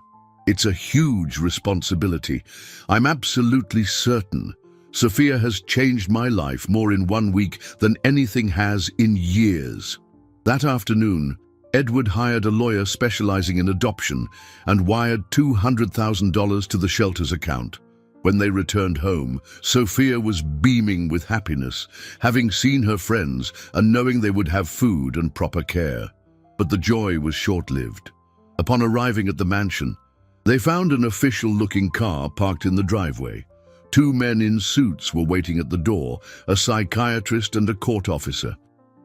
It's a huge responsibility. I'm absolutely certain. Sophia has changed my life more in 1 week than anything has in years." That afternoon, Edward hired a lawyer specializing in adoption and wired $200,000 to the shelter's account. When they returned home, Sophia was beaming with happiness, having seen her friends and knowing they would have food and proper care. But the joy was short-lived. Upon arriving at the mansion, they found an official-looking car parked in the driveway. 2 men in suits were waiting at the door, a psychiatrist and a court officer.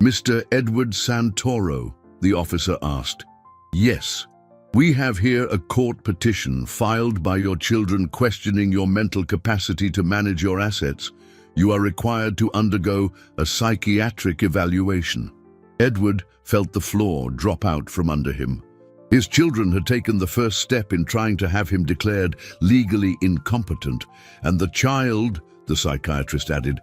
"Mr. Edward Santoro?" the officer asked. "Yes. We have here a court petition filed by your children questioning your mental capacity to manage your assets. You are required to undergo a psychiatric evaluation." Edward felt the floor drop out from under him. His children had taken the first step in trying to have him declared legally incompetent, and the child, the psychiatrist added,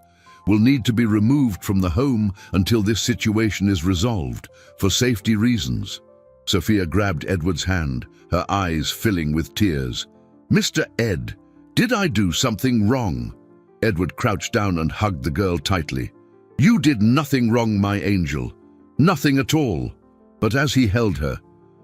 will need to be removed from the home until this situation is resolved, for safety reasons. Sophia grabbed Edward's hand, her eyes filling with tears. "Mr. Ed, did I do something wrong?" Edward crouched down and hugged the girl tightly. "You did nothing wrong, my angel. Nothing at all." But as he held her,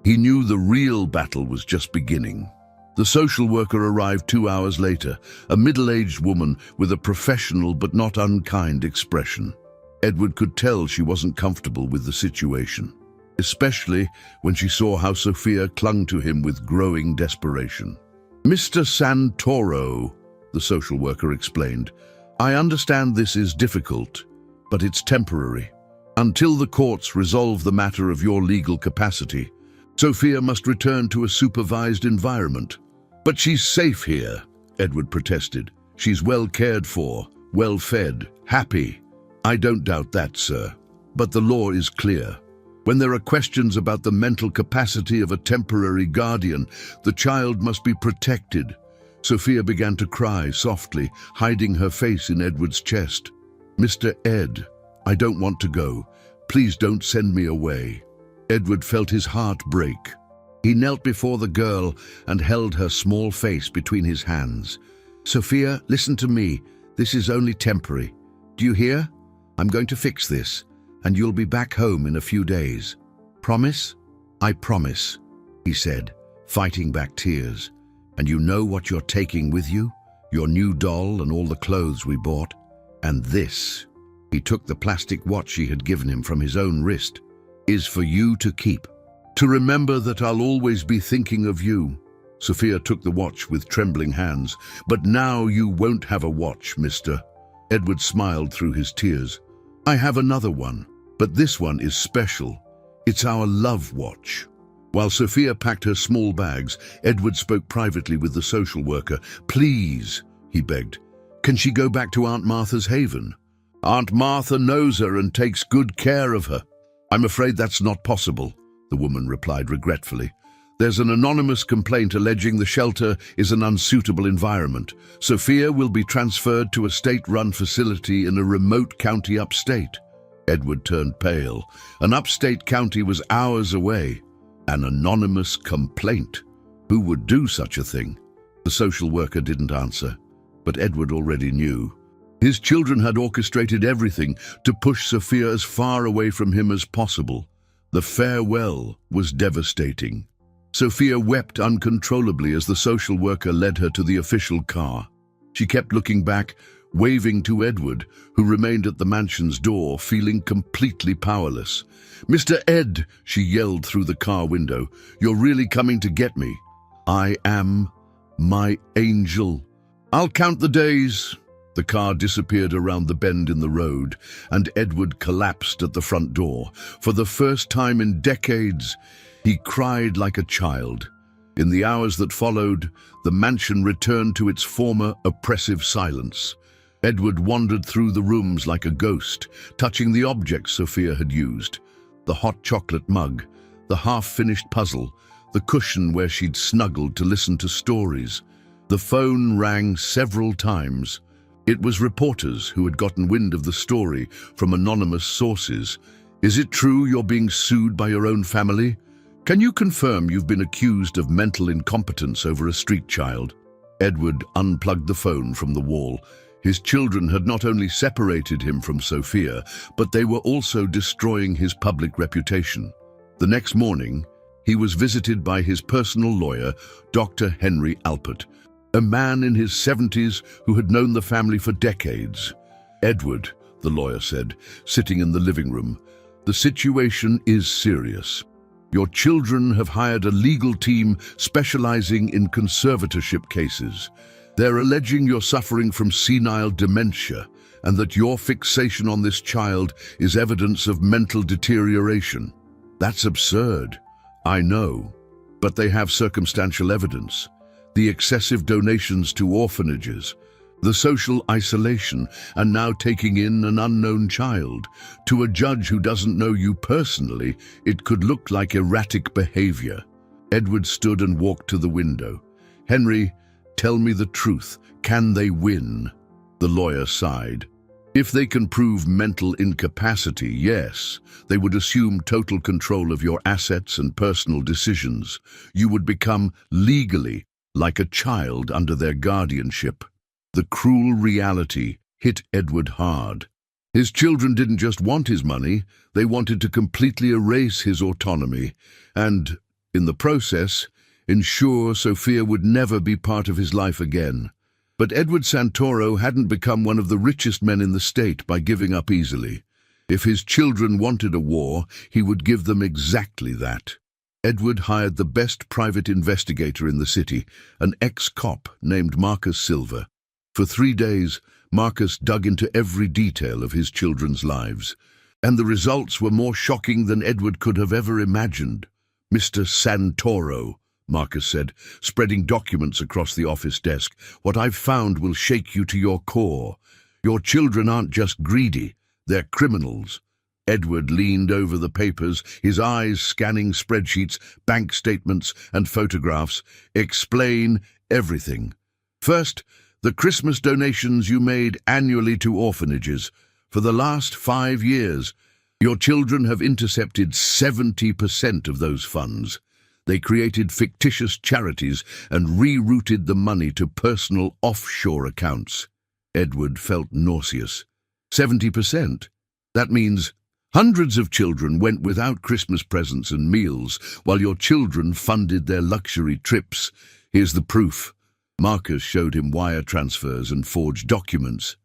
he knew the real battle was just beginning. The social worker arrived 2 hours later, a middle-aged woman with a professional but not unkind expression. Edward could tell she wasn't comfortable with the situation, especially when she saw how Sophia clung to him with growing desperation. "Mr. Santoro," the social worker explained, "I understand this is difficult, but it's temporary. Until the courts resolve the matter of your legal capacity, Sophia must return to a supervised environment." "But she's safe here," Edward protested. "She's well cared for, well fed, happy." "I don't doubt that, sir. But the law is clear. When there are questions about the mental capacity of a temporary guardian, the child must be protected." Sophia began to cry softly, hiding her face in Edward's chest. "Mr. Ed, I don't want to go. Please don't send me away." Edward felt his heart break. He knelt before the girl and held her small face between his hands. "Sophia, listen to me. This is only temporary. Do you hear? I'm going to fix this, and you'll be back home in a few days. Promise?" "I promise," he said, fighting back tears. "And you know what you're taking with you? Your new doll and all the clothes we bought. And this," he took the plastic watch she had given him from his own wrist, "is for you to keep. To remember that I'll always be thinking of you." Sophia took the watch with trembling hands. "But now you won't have a watch, mister." Edward smiled through his tears. "I have another one, but this one is special. It's our love watch." While Sophia packed her small bags, Edward spoke privately with the social worker. "Please," he begged, "can she go back to Aunt Martha's haven? Aunt Martha knows her and takes good care of her." "I'm afraid that's not possible," the woman replied regretfully. "There's an anonymous complaint alleging the shelter is an unsuitable environment. Sophia will be transferred to a state-run facility in a remote county upstate." Edward turned pale. An upstate county was hours away. An anonymous complaint. Who would do such a thing? The social worker didn't answer, but Edward already knew. His children had orchestrated everything to push Sophia as far away from him as possible. The farewell was devastating. Sophia wept uncontrollably as the social worker led her to the official car. She kept looking back, waving to Edward, who remained at the mansion's door, feeling completely powerless. "Mr. Ed," she yelled through the car window, "you're really coming to get me?" "I am, my angel. I'll count the days." The car disappeared around the bend in the road, and Edward collapsed at the front door. For the first time in decades, he cried like a child. In the hours that followed, the mansion returned to its former oppressive silence. Edward wandered through the rooms like a ghost, touching the objects Sophia had used. The hot chocolate mug, the half-finished puzzle, the cushion where she'd snuggled to listen to stories. The phone rang several times. It was reporters who had gotten wind of the story from anonymous sources. "Is it true you're being sued by your own family? Can you confirm you've been accused of mental incompetence over a street child?" Edward unplugged the phone from the wall. His children had not only separated him from Sophia, but they were also destroying his public reputation. The next morning, he was visited by his personal lawyer, Dr. Henry Alpert, a man in his 70s who had known the family for decades. "Edward," the lawyer said, sitting in the living room, "the situation is serious. Your children have hired a legal team specializing in conservatorship cases. They're alleging you're suffering from senile dementia and that your fixation on this child is evidence of mental deterioration. That's absurd, I know, but they have circumstantial evidence. The excessive donations to orphanages, the social isolation, and now taking in an unknown child. To a judge who doesn't know you personally, it could look like erratic behavior." Edward stood and walked to the window. "Henry, tell me the truth. Can they win?" The lawyer sighed. "If they can prove mental incapacity, yes. They would assume total control of your assets and personal decisions. You would become legally like a child under their guardianship." The cruel reality hit Edward hard. His children didn't just want his money, they wanted to completely erase his autonomy and, in the process, ensure Sophia would never be part of his life again. But Edward Santoro hadn't become one of the richest men in the state by giving up easily. If his children wanted a war, he would give them exactly that. Edward hired the best private investigator in the city, an ex-cop named Marcus Silva. For 3 days, Marcus dug into every detail of his children's lives, and the results were more shocking than Edward could have ever imagined. "Mr. Santoro," Marcus said, spreading documents across the office desk, "what I've found will shake you to your core. Your children aren't just greedy, they're criminals." Edward leaned over the papers, his eyes scanning spreadsheets, bank statements, and photographs. "Explain everything. First, the Christmas donations you made annually to orphanages. For the last 5 years, your children have intercepted 70% of those funds. They created fictitious charities and rerouted the money to personal offshore accounts." Edward felt nauseous. 70%? That means hundreds of children went without Christmas presents and meals, while your children funded their luxury trips. "Here's the proof." Marcus showed him wire transfers and forged documents.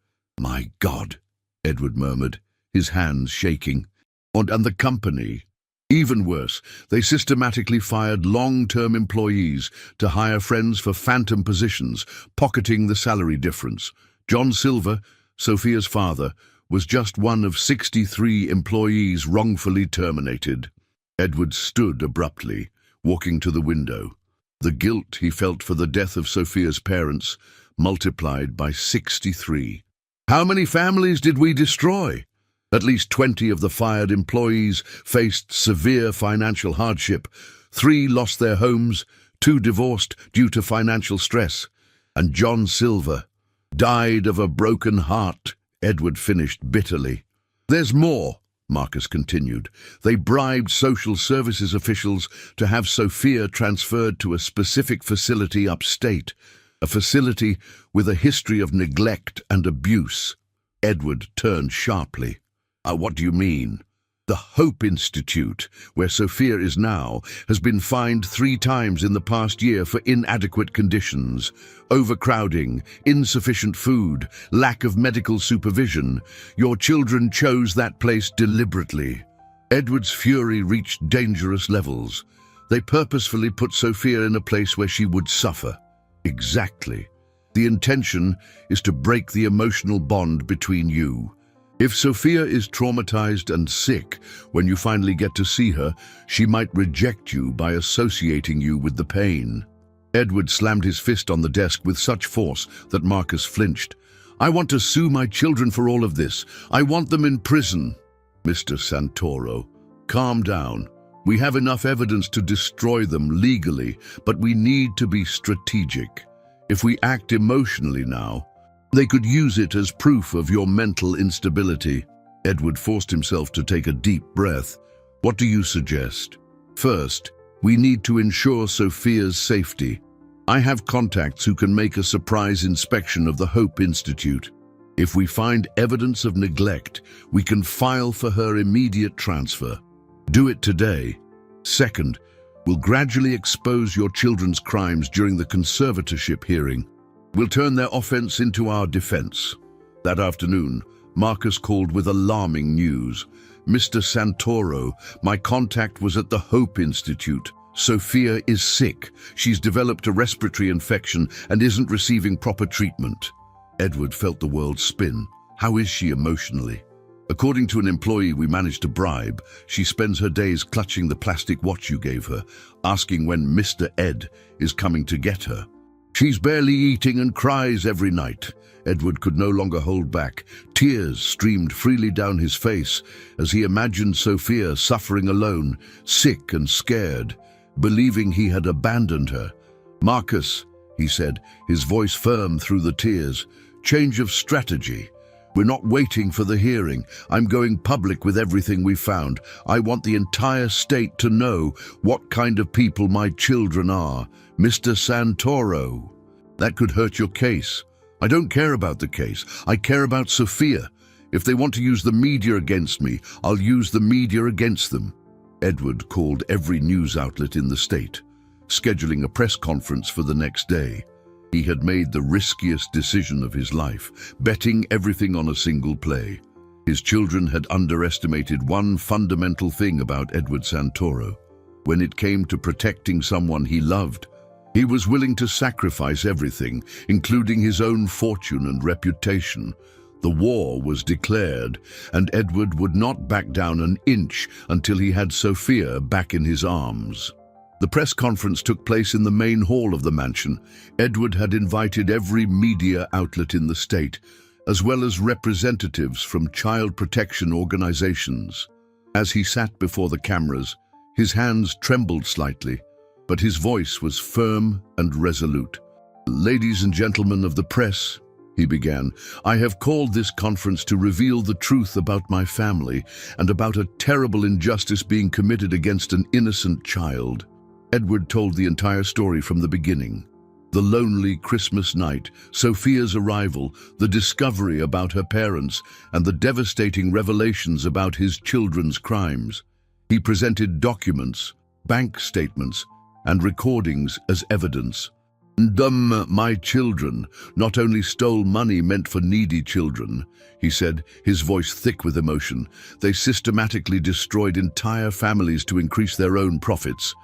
"My God," Edward murmured, his hands shaking. And the company. Even worse, they systematically fired long-term employees to hire friends for phantom positions, pocketing the salary difference. John Silver, Sophia's father, was just one of 63 employees wrongfully terminated. Edward stood abruptly, walking to the window. The guilt he felt for the death of Sophia's parents multiplied by 63. "How many families did we destroy?" At least 20 of the fired employees faced severe financial hardship. 3 lost their homes, 2 divorced due to financial stress, and John Silver died of a broken heart, Edward finished bitterly. There's more, Marcus continued. They bribed social services officials to have Sophia transferred to a specific facility upstate, a facility with a history of neglect and abuse. Edward turned sharply. What do you mean? The Hope Institute, where Sophia is now, has been fined 3 times in the past year for inadequate conditions, overcrowding, insufficient food, lack of medical supervision. Your children chose that place deliberately. Edward's fury reached dangerous levels. They purposefully put Sophia in a place where she would suffer. Exactly. The intention is to break the emotional bond between you. If Sophia is traumatized and sick, when you finally get to see her, she might reject you by associating you with the pain. Edward slammed his fist on the desk with such force that Marcus flinched. I want to sue my children for all of this. I want them in prison. Mr. Santoro, calm down. We have enough evidence to destroy them legally, but we need to be strategic. If we act emotionally now, they could use it as proof of your mental instability. Edward forced himself to take a deep breath. What do you suggest? First, we need to ensure Sophia's safety. I have contacts who can make a surprise inspection of the Hope Institute. If we find evidence of neglect, we can file for her immediate transfer. Do it today. Second, we'll gradually expose your children's crimes during the conservatorship hearing. We'll turn their offense into our defense. That afternoon, Marcus called with alarming news. Mr. Santoro, my contact was at the Hope Institute. Sophia is sick. She's developed a respiratory infection and isn't receiving proper treatment. Edward felt the world spin. How is she emotionally? According to an employee we managed to bribe, she spends her days clutching the plastic watch you gave her, asking when Mr. Ed is coming to get her. She's barely eating and cries every night. Edward could no longer hold back. Tears streamed freely down his face as he imagined Sophia suffering alone, sick and scared, believing he had abandoned her. Marcus, he said, his voice firm through the tears, change of strategy. We're not waiting for the hearing. I'm going public with everything we found. I want the entire state to know what kind of people my children are. Mr. Santoro. That could hurt your case. I don't care about the case. I care about Sophia. If they want to use the media against me, I'll use the media against them. Edward called every news outlet in the state, scheduling a press conference for the next day. He had made the riskiest decision of his life, betting everything on a single play. His children had underestimated one fundamental thing about Edward Santoro. When it came to protecting someone he loved, he was willing to sacrifice everything, including his own fortune and reputation. The war was declared, and Edward would not back down an inch until he had Sophia back in his arms. The press conference took place in the main hall of the mansion. Edward had invited every media outlet in the state, as well as representatives from child protection organizations. As he sat before the cameras, his hands trembled slightly, but his voice was firm and resolute. Ladies and gentlemen of the press, he began, I have called this conference to reveal the truth about my family and about a terrible injustice being committed against an innocent child. Edward told the entire story from the beginning. The lonely Christmas night, Sophia's arrival, the discovery about her parents, and the devastating revelations about his children's crimes. He presented documents, bank statements, and recordings as evidence. My children not only stole money meant for needy children, he said, his voice thick with emotion. They systematically destroyed entire families to increase their own profits.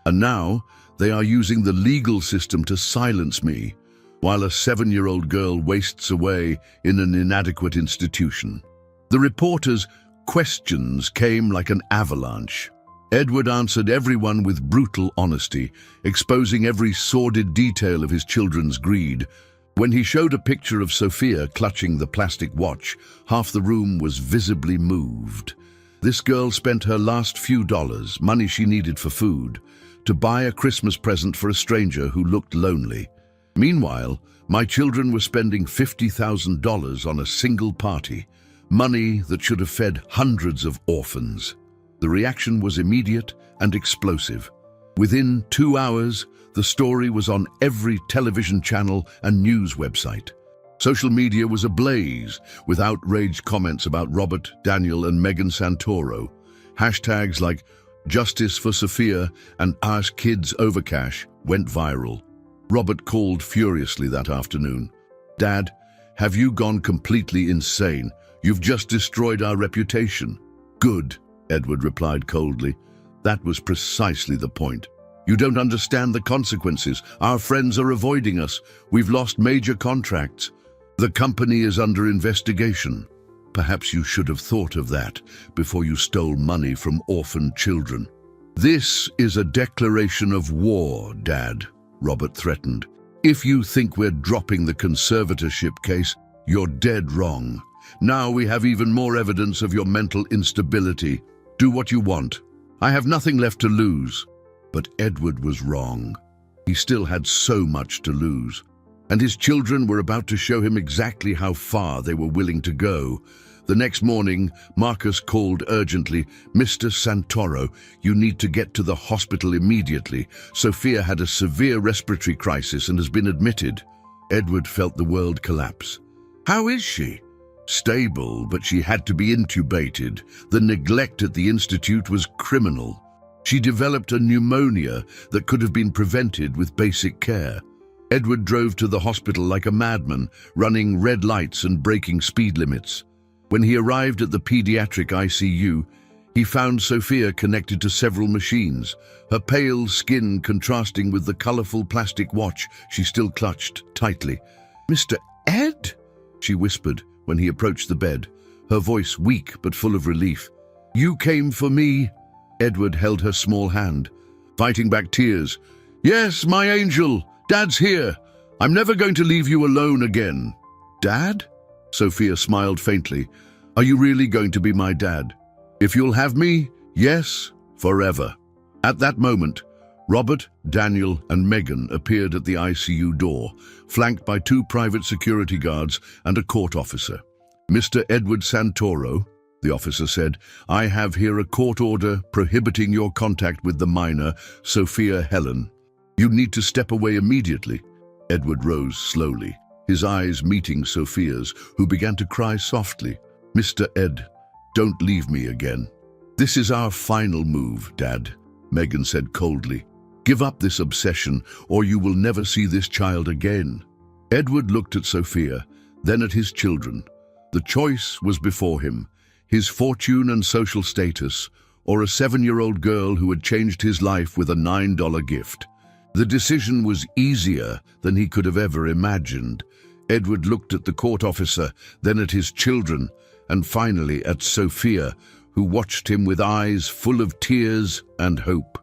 And now they are using the legal system to silence me, while a 7-year-old girl wastes away in an inadequate institution. The reporters' questions came like an avalanche. Edward answered everyone with brutal honesty, exposing every sordid detail of his children's greed. When he showed a picture of Sophia clutching the plastic watch, half the room was visibly moved. This girl spent her last few dollars, money she needed for food, to buy a Christmas present for a stranger who looked lonely. Meanwhile, my children were spending $50,000 on a single party, money that should have fed hundreds of orphans. The reaction was immediate and explosive. Within 2 hours, the story was on every television channel and news website. Social media was ablaze with outraged comments about Robert, Daniel, and Megan Santoro. Hashtags like "Justice for Sophia" and "Ask Kids Over Cash" went viral. Robert called furiously that afternoon. "Dad, have you gone completely insane? You've just destroyed our reputation." "Good," Edward replied coldly. "That was precisely the point. You don't understand the consequences. Our friends are avoiding us. We've lost major contracts. The company is under investigation. Perhaps you should have thought of that before you stole money from orphan children." "This is a declaration of war, Dad," Robert threatened. "If you think we're dropping the conservatorship case, you're dead wrong. Now we have even more evidence of your mental instability. Do what you want. I have nothing left to lose." But Edward was wrong. He still had so much to lose, and his children were about to show him exactly how far they were willing to go. The next morning, Marcus called urgently. "Mr. Santoro, you need to get to the hospital immediately. Sophia had a severe respiratory crisis and has been admitted." Edward felt the world collapse. "How is she?" "Stable, but she had to be intubated. The neglect at the institute was criminal. She developed a pneumonia that could have been prevented with basic care." Edward drove to the hospital like a madman, running red lights and breaking speed limits. When he arrived at the pediatric ICU, he found Sophia connected to several machines, her pale skin contrasting with the colorful plastic watch she still clutched tightly. "Mr. Ed?" she whispered when he approached the bed, her voice weak but full of relief. "You came for me?" Edward held her small hand, fighting back tears. "Yes, my angel, Dad's here. I'm never going to leave you alone again." "Dad?" Sophia smiled faintly. "Are you really going to be my dad?" "If you'll have me, yes, forever." At that moment, Robert, Daniel, and Megan appeared at the ICU door, flanked by 2 private security guards and a court officer. "Mr. Edward Santoro," the officer said, "I have here a court order prohibiting your contact with the minor, Sophia Helen. You need to step away immediately." Edward rose slowly, his eyes meeting Sophia's, who began to cry softly. "Mr. Ed, don't leave me again." "This is our final move, Dad," Megan said coldly. "Give up this obsession, or you will never see this child again." Edward looked at Sophia, then at his children. The choice was before him: his fortune and social status, or a 7-year-old girl who had changed his life with a $9 gift. The decision was easier than he could have ever imagined. Edward looked at the court officer, then at his children, and finally at Sophia, who watched him with eyes full of tears and hope.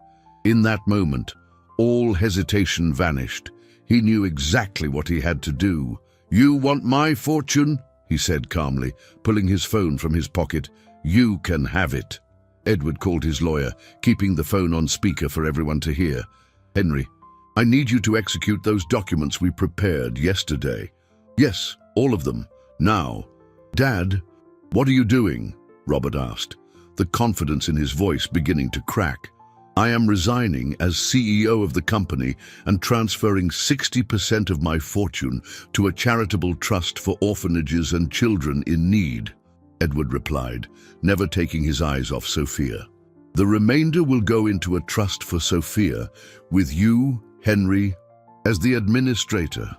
In that moment, all hesitation vanished. He knew exactly what he had to do. "You want my fortune?" he said calmly, pulling his phone from his pocket. "You can have it." Edward called his lawyer, keeping the phone on speaker for everyone to hear. "Henry, I need you to execute those documents we prepared yesterday." "Yes, all of them. Now." "Dad, what are you doing?" Robert asked, the confidence in his voice beginning to crack. "I am resigning as CEO of the company and transferring 60% of my fortune to a charitable trust for orphanages and children in need," Edward replied, never taking his eyes off Sophia. "The remainder will go into a trust for Sophia, with you, Henry, as the administrator."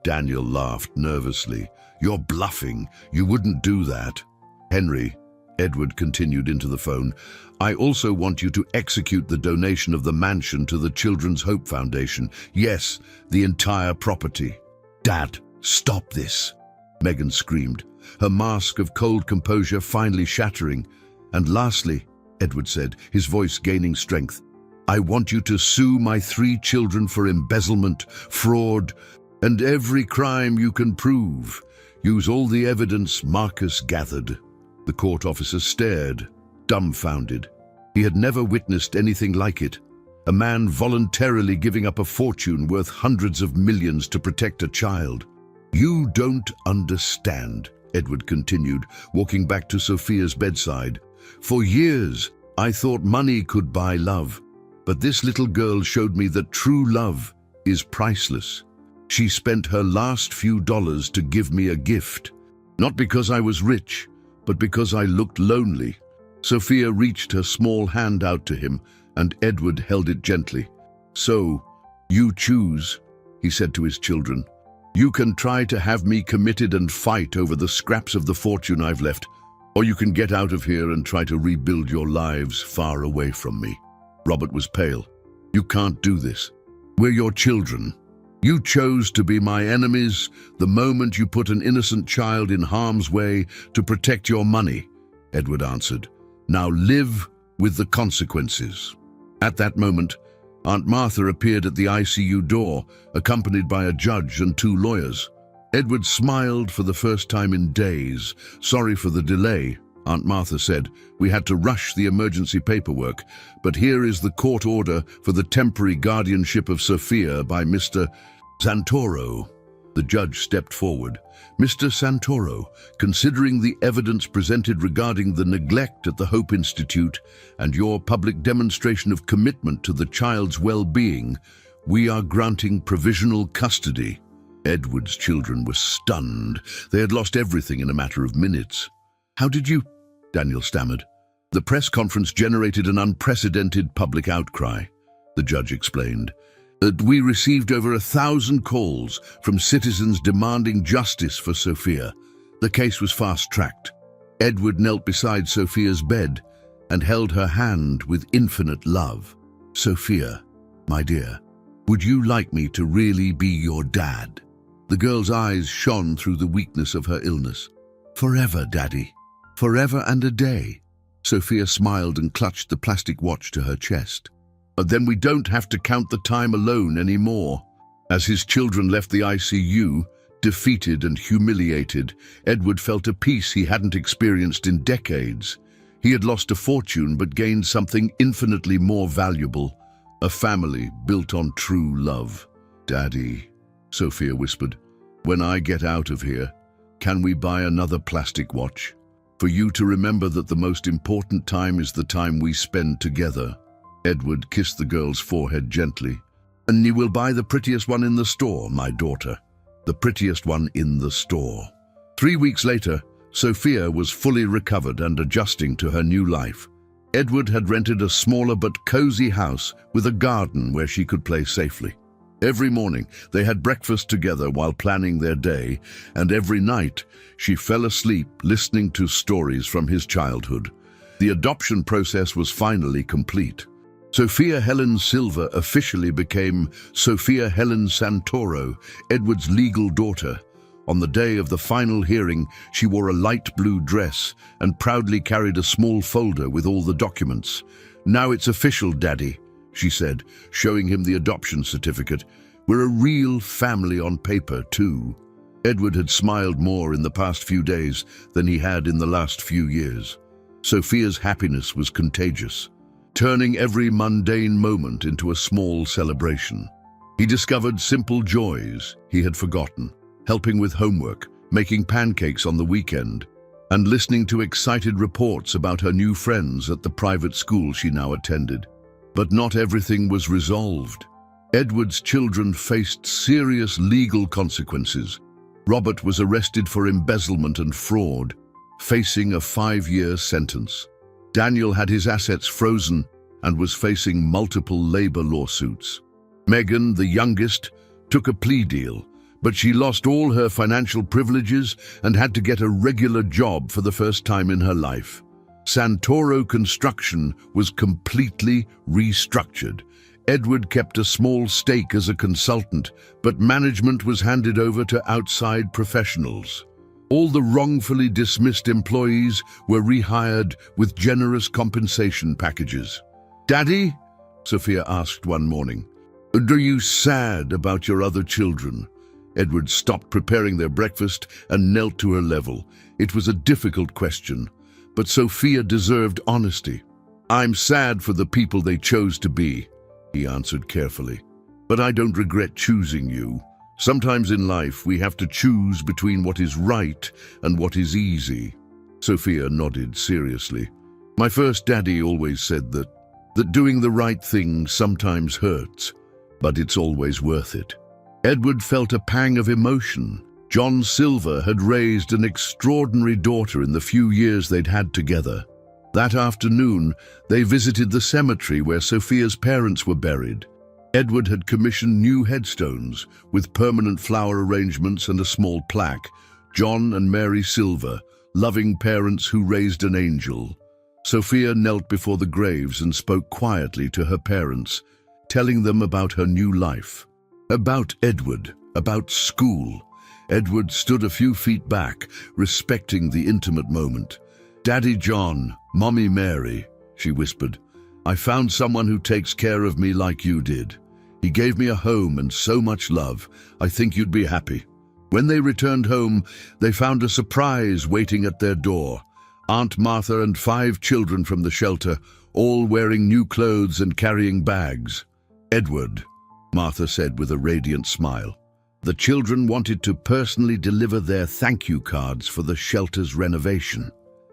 Daniel laughed nervously. "You're bluffing. You wouldn't do that." "Henry," Edward continued into the phone, "I also want you to execute the donation of the mansion to the Children's Hope Foundation. Yes, the entire property." "Dad, stop this!" Megan screamed, her mask of cold composure finally shattering. "And lastly," Edward said, his voice gaining strength, "I want you to sue my 3 children for embezzlement, fraud, And every crime you can prove. Use all the evidence Marcus gathered. The court officer stared, dumbfounded. He had never witnessed anything like it. A man voluntarily giving up a fortune worth hundreds of millions to protect a child. You don't understand, Edward continued, walking back to Sophia's bedside. For years, I thought money could buy love. But this little girl showed me that true love is priceless. She spent her last few dollars to give me a gift. Not because I was rich, but because I looked lonely. Sophia reached her small hand out to him, and Edward held it gently. So, you choose, he said to his children. You can try to have me committed and fight over the scraps of the fortune I've left, or you can get out of here and try to rebuild your lives far away from me. Robert was pale. You can't do this. We're your children. You chose to be my enemies the moment you put an innocent child in harm's way to protect your money, Edward answered. Now live with the consequences. At that moment, Aunt Martha appeared at the ICU door, accompanied by a judge and 2 lawyers. Edward smiled for the first time in days. Sorry for the delay, Aunt Martha said. We had to rush the emergency paperwork, but here is the court order for the temporary guardianship of Sophia by Mr. Santoro. The judge stepped forward. Mr. Santoro, considering the evidence presented regarding the neglect at the Hope Institute and your public demonstration of commitment to the child's well-being, we are granting provisional custody. Edward's children were stunned. They had lost everything in a matter of minutes. How did you? Daniel stammered. The press conference generated an unprecedented public outcry, the judge explained. We received over 1,000 calls from citizens demanding justice for Sophia. The case was fast-tracked. Edward knelt beside Sophia's bed and held her hand with infinite love. Sophia, my dear, would you like me to really be your dad? The girl's eyes shone through the weakness of her illness. Forever, Daddy. Forever and a day. Sophia smiled and clutched the plastic watch to her chest. But then we don't have to count the time alone anymore. As his children left the ICU, defeated and humiliated, Edward felt a peace he hadn't experienced in decades. He had lost a fortune but gained something infinitely more valuable, a family built on true love. Daddy, Sophia whispered, when I get out of here, can we buy another plastic watch? For you to remember that the most important time is the time we spend together. Edward kissed the girl's forehead gently. And you will buy the prettiest one in the store, my daughter. The prettiest one in the store. 3 weeks later, Sophia was fully recovered and adjusting to her new life. Edward had rented a smaller but cozy house with a garden where she could play safely. Every morning, they had breakfast together while planning their day, and every night, she fell asleep listening to stories from his childhood. The adoption process was finally complete. Sophia Helen Silva officially became Sophia Helen Santoro, Edward's legal daughter. On the day of the final hearing, she wore a light blue dress and proudly carried a small folder with all the documents. Now it's official, Daddy, she said, showing him the adoption certificate. We're a real family on paper, too. Edward had smiled more in the past few days than he had in the last few years. Sophia's happiness was contagious, turning every mundane moment into a small celebration. He discovered simple joys he had forgotten, helping with homework, making pancakes on the weekend, and listening to excited reports about her new friends at the private school she now attended. But not everything was resolved. Edward's children faced serious legal consequences. Robert was arrested for embezzlement and fraud, facing a 5-year sentence. Daniel had his assets frozen and was facing multiple labor lawsuits. Megan, the youngest, took a plea deal, but she lost all her financial privileges and had to get a regular job for the first time in her life. Santoro Construction was completely restructured. Edward kept a small stake as a consultant, but management was handed over to outside professionals. All the wrongfully dismissed employees were rehired with generous compensation packages. Daddy, Sophia asked one morning, are you sad about your other children? Edward stopped preparing their breakfast and knelt to her level. It was a difficult question, but Sophia deserved honesty. "I'm sad for the people they chose to be," he answered carefully. "But I don't regret choosing you. Sometimes in life we have to choose between what is right and what is easy." Sophia nodded seriously. "My first daddy always said that doing the right thing sometimes hurts, but it's always worth it." Edward felt a pang of emotion. John Silver had raised an extraordinary daughter in the few years they'd had together. That afternoon, they visited the cemetery where Sophia's parents were buried. Edward had commissioned new headstones with permanent flower arrangements and a small plaque, "John and Mary Silver, loving parents who raised an angel." Sophia knelt before the graves and spoke quietly to her parents, telling them about her new life. About Edward, about school. Edward stood a few feet back, respecting the intimate moment. "Daddy John, Mommy Mary," she whispered, "I found someone who takes care of me like you did. He gave me a home and so much love. I think you'd be happy." When they returned home, they found a surprise waiting at their door. Aunt Martha and 5 children from the shelter, all wearing new clothes and carrying bags. "Edward," Martha said with a radiant smile. The children wanted to personally deliver their thank you cards for the shelter's renovation.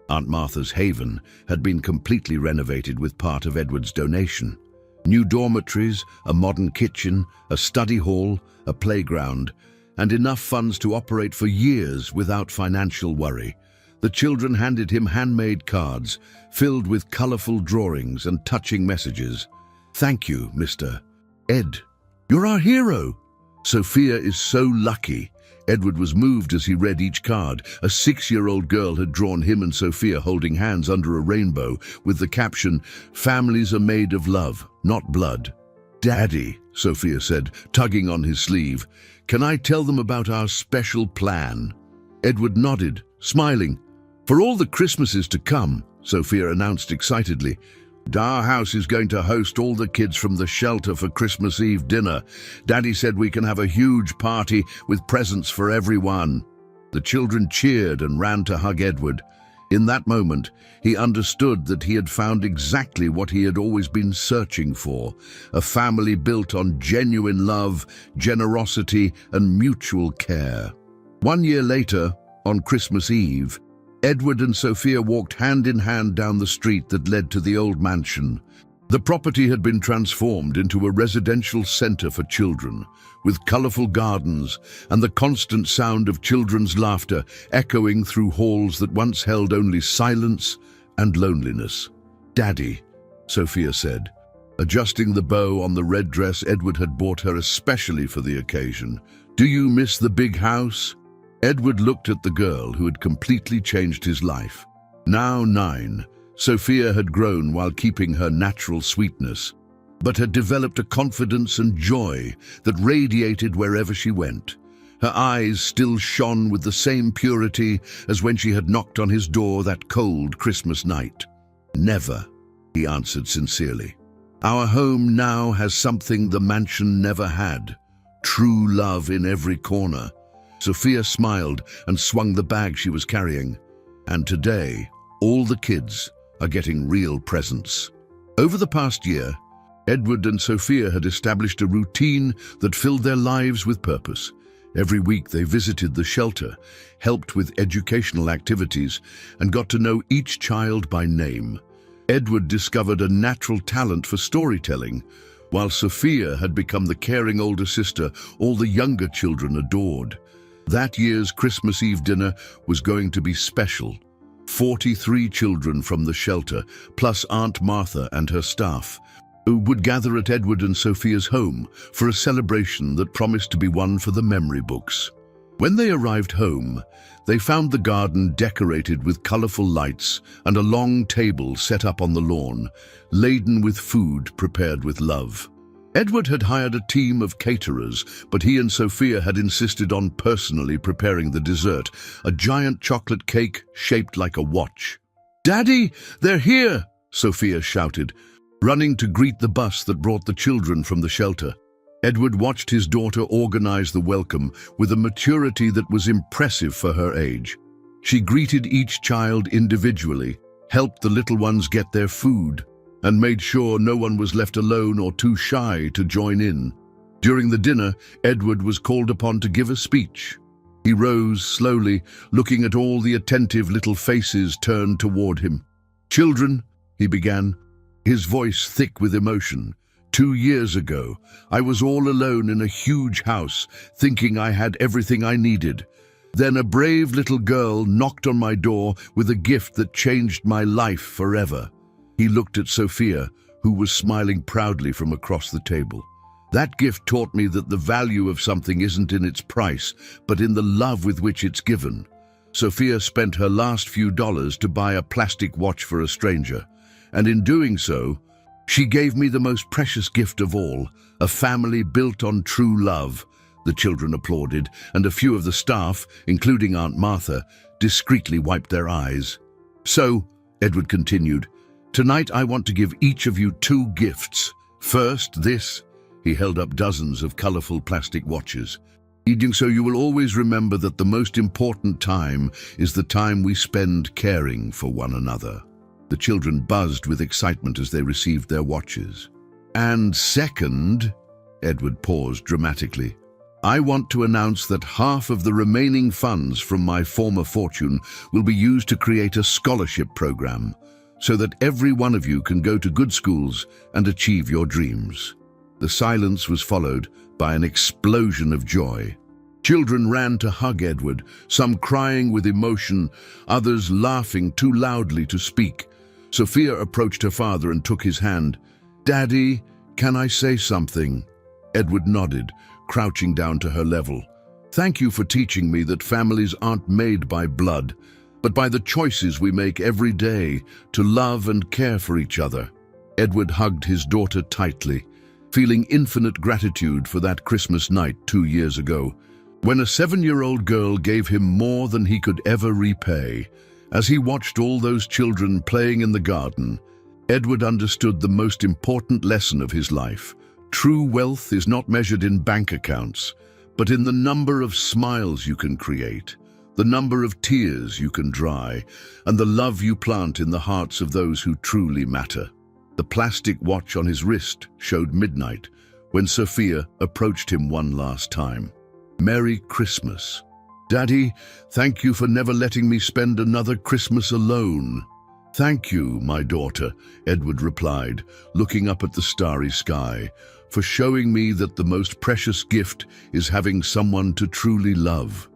Aunt Martha's haven had been completely renovated with part of Edward's donation. New dormitories, a modern kitchen, a study hall, a playground, and enough funds to operate for years without financial worry. The children handed him handmade cards, filled with colorful drawings and touching messages. "Thank you, Mr. Ed. You're our hero." "Sophia is so lucky." Edward was moved as he read each card. A 6-year-old girl had drawn him and Sophia holding hands under a rainbow with the caption, "Families are made of love, not blood." "Daddy," Sophia said, tugging on his sleeve, "can I tell them about our special plan?" Edward nodded, smiling. "For all the Christmases to come," Sophia announced excitedly, "Our house is going to host all the kids from the shelter for Christmas Eve dinner. Daddy said we can have a huge party with presents for everyone." The children cheered and ran to hug Edward. In that moment, he understood that he had found exactly what he had always been searching for, a family built on genuine love, generosity, and mutual care. 1 year later, on Christmas Eve, Edward and Sophia walked hand in hand down the street that led to the old mansion. The property had been transformed into a residential center for children, with colorful gardens and the constant sound of children's laughter echoing through halls that once held only silence and loneliness. "Daddy," Sophia said, adjusting the bow on the red dress Edward had bought her especially for the occasion. "Do you miss the big house?" Edward looked at the girl who had completely changed his life. Now 9, Sophia had grown while keeping her natural sweetness, but had developed a confidence and joy that radiated wherever she went. Her eyes still shone with the same purity as when she had knocked on his door that cold Christmas night. "Never," he answered sincerely. "Our home now has something the mansion never had, true love in every corner." Sophia smiled and swung the bag she was carrying. "And today, all the kids are getting real presents." Over the past year, Edward and Sophia had established a routine that filled their lives with purpose. Every week they visited the shelter, helped with educational activities, and got to know each child by name. Edward discovered a natural talent for storytelling, while Sophia had become the caring older sister all the younger children adored. That year's Christmas Eve dinner was going to be special. 43 children from the shelter, plus Aunt Martha and her staff, would gather at Edward and Sophia's home for a celebration that promised to be one for the memory books. When they arrived home, they found the garden decorated with colorful lights and a long table set up on the lawn, laden with food prepared with love. Edward had hired a team of caterers, but he and Sophia had insisted on personally preparing the dessert, a giant chocolate cake shaped like a watch. "Daddy, they're here!" Sophia shouted, running to greet the bus that brought the children from the shelter. Edward watched his daughter organize the welcome with a maturity that was impressive for her age. She greeted each child individually, helped the little ones get their food, and made sure no one was left alone or too shy to join in. During the dinner, Edward was called upon to give a speech. He rose slowly, looking at all the attentive little faces turned toward him. "Children," he began, his voice thick with emotion, "2 years ago, I was all alone in a huge house, thinking I had everything I needed. Then a brave little girl knocked on my door with a gift that changed my life forever." He looked at Sophia, who was smiling proudly from across the table. "That gift taught me that the value of something isn't in its price, but in the love with which it's given." Sophia spent her last few dollars to buy a plastic watch for a stranger, and in doing so, she gave me the most precious gift of all, a family built on true love. The children applauded, and a few of the staff, including Aunt Martha, discreetly wiped their eyes. "So," Edward continued, "tonight I want to give each of you 2 gifts. First, this." He held up dozens of colorful plastic watches. "So you will always remember that the most important time is the time we spend caring for one another." The children buzzed with excitement as they received their watches. "And second," Edward paused dramatically, "I want to announce that half of the remaining funds from my former fortune will be used to create a scholarship program, so that every one of you can go to good schools and achieve your dreams." The silence was followed by an explosion of joy. Children ran to hug Edward, some crying with emotion, others laughing too loudly to speak. Sophia approached her father and took his hand. "Daddy, can I say something?" Edward nodded, crouching down to her level. "Thank you for teaching me that families aren't made by blood, but by the choices we make every day to love and care for each other." Edward hugged his daughter tightly, feeling infinite gratitude for that Christmas night 2 years ago, when a 7-year-old girl gave him more than he could ever repay. As he watched all those children playing in the garden, Edward understood the most important lesson of his life. True wealth is not measured in bank accounts, but in the number of smiles you can create, the number of tears you can dry, and the love you plant in the hearts of those who truly matter. The plastic watch on his wrist showed midnight when Sophia approached him one last time. "Merry Christmas. Daddy, thank you for never letting me spend another Christmas alone." "Thank you, my daughter," Edward replied, looking up at the starry sky, "for showing me that the most precious gift is having someone to truly love."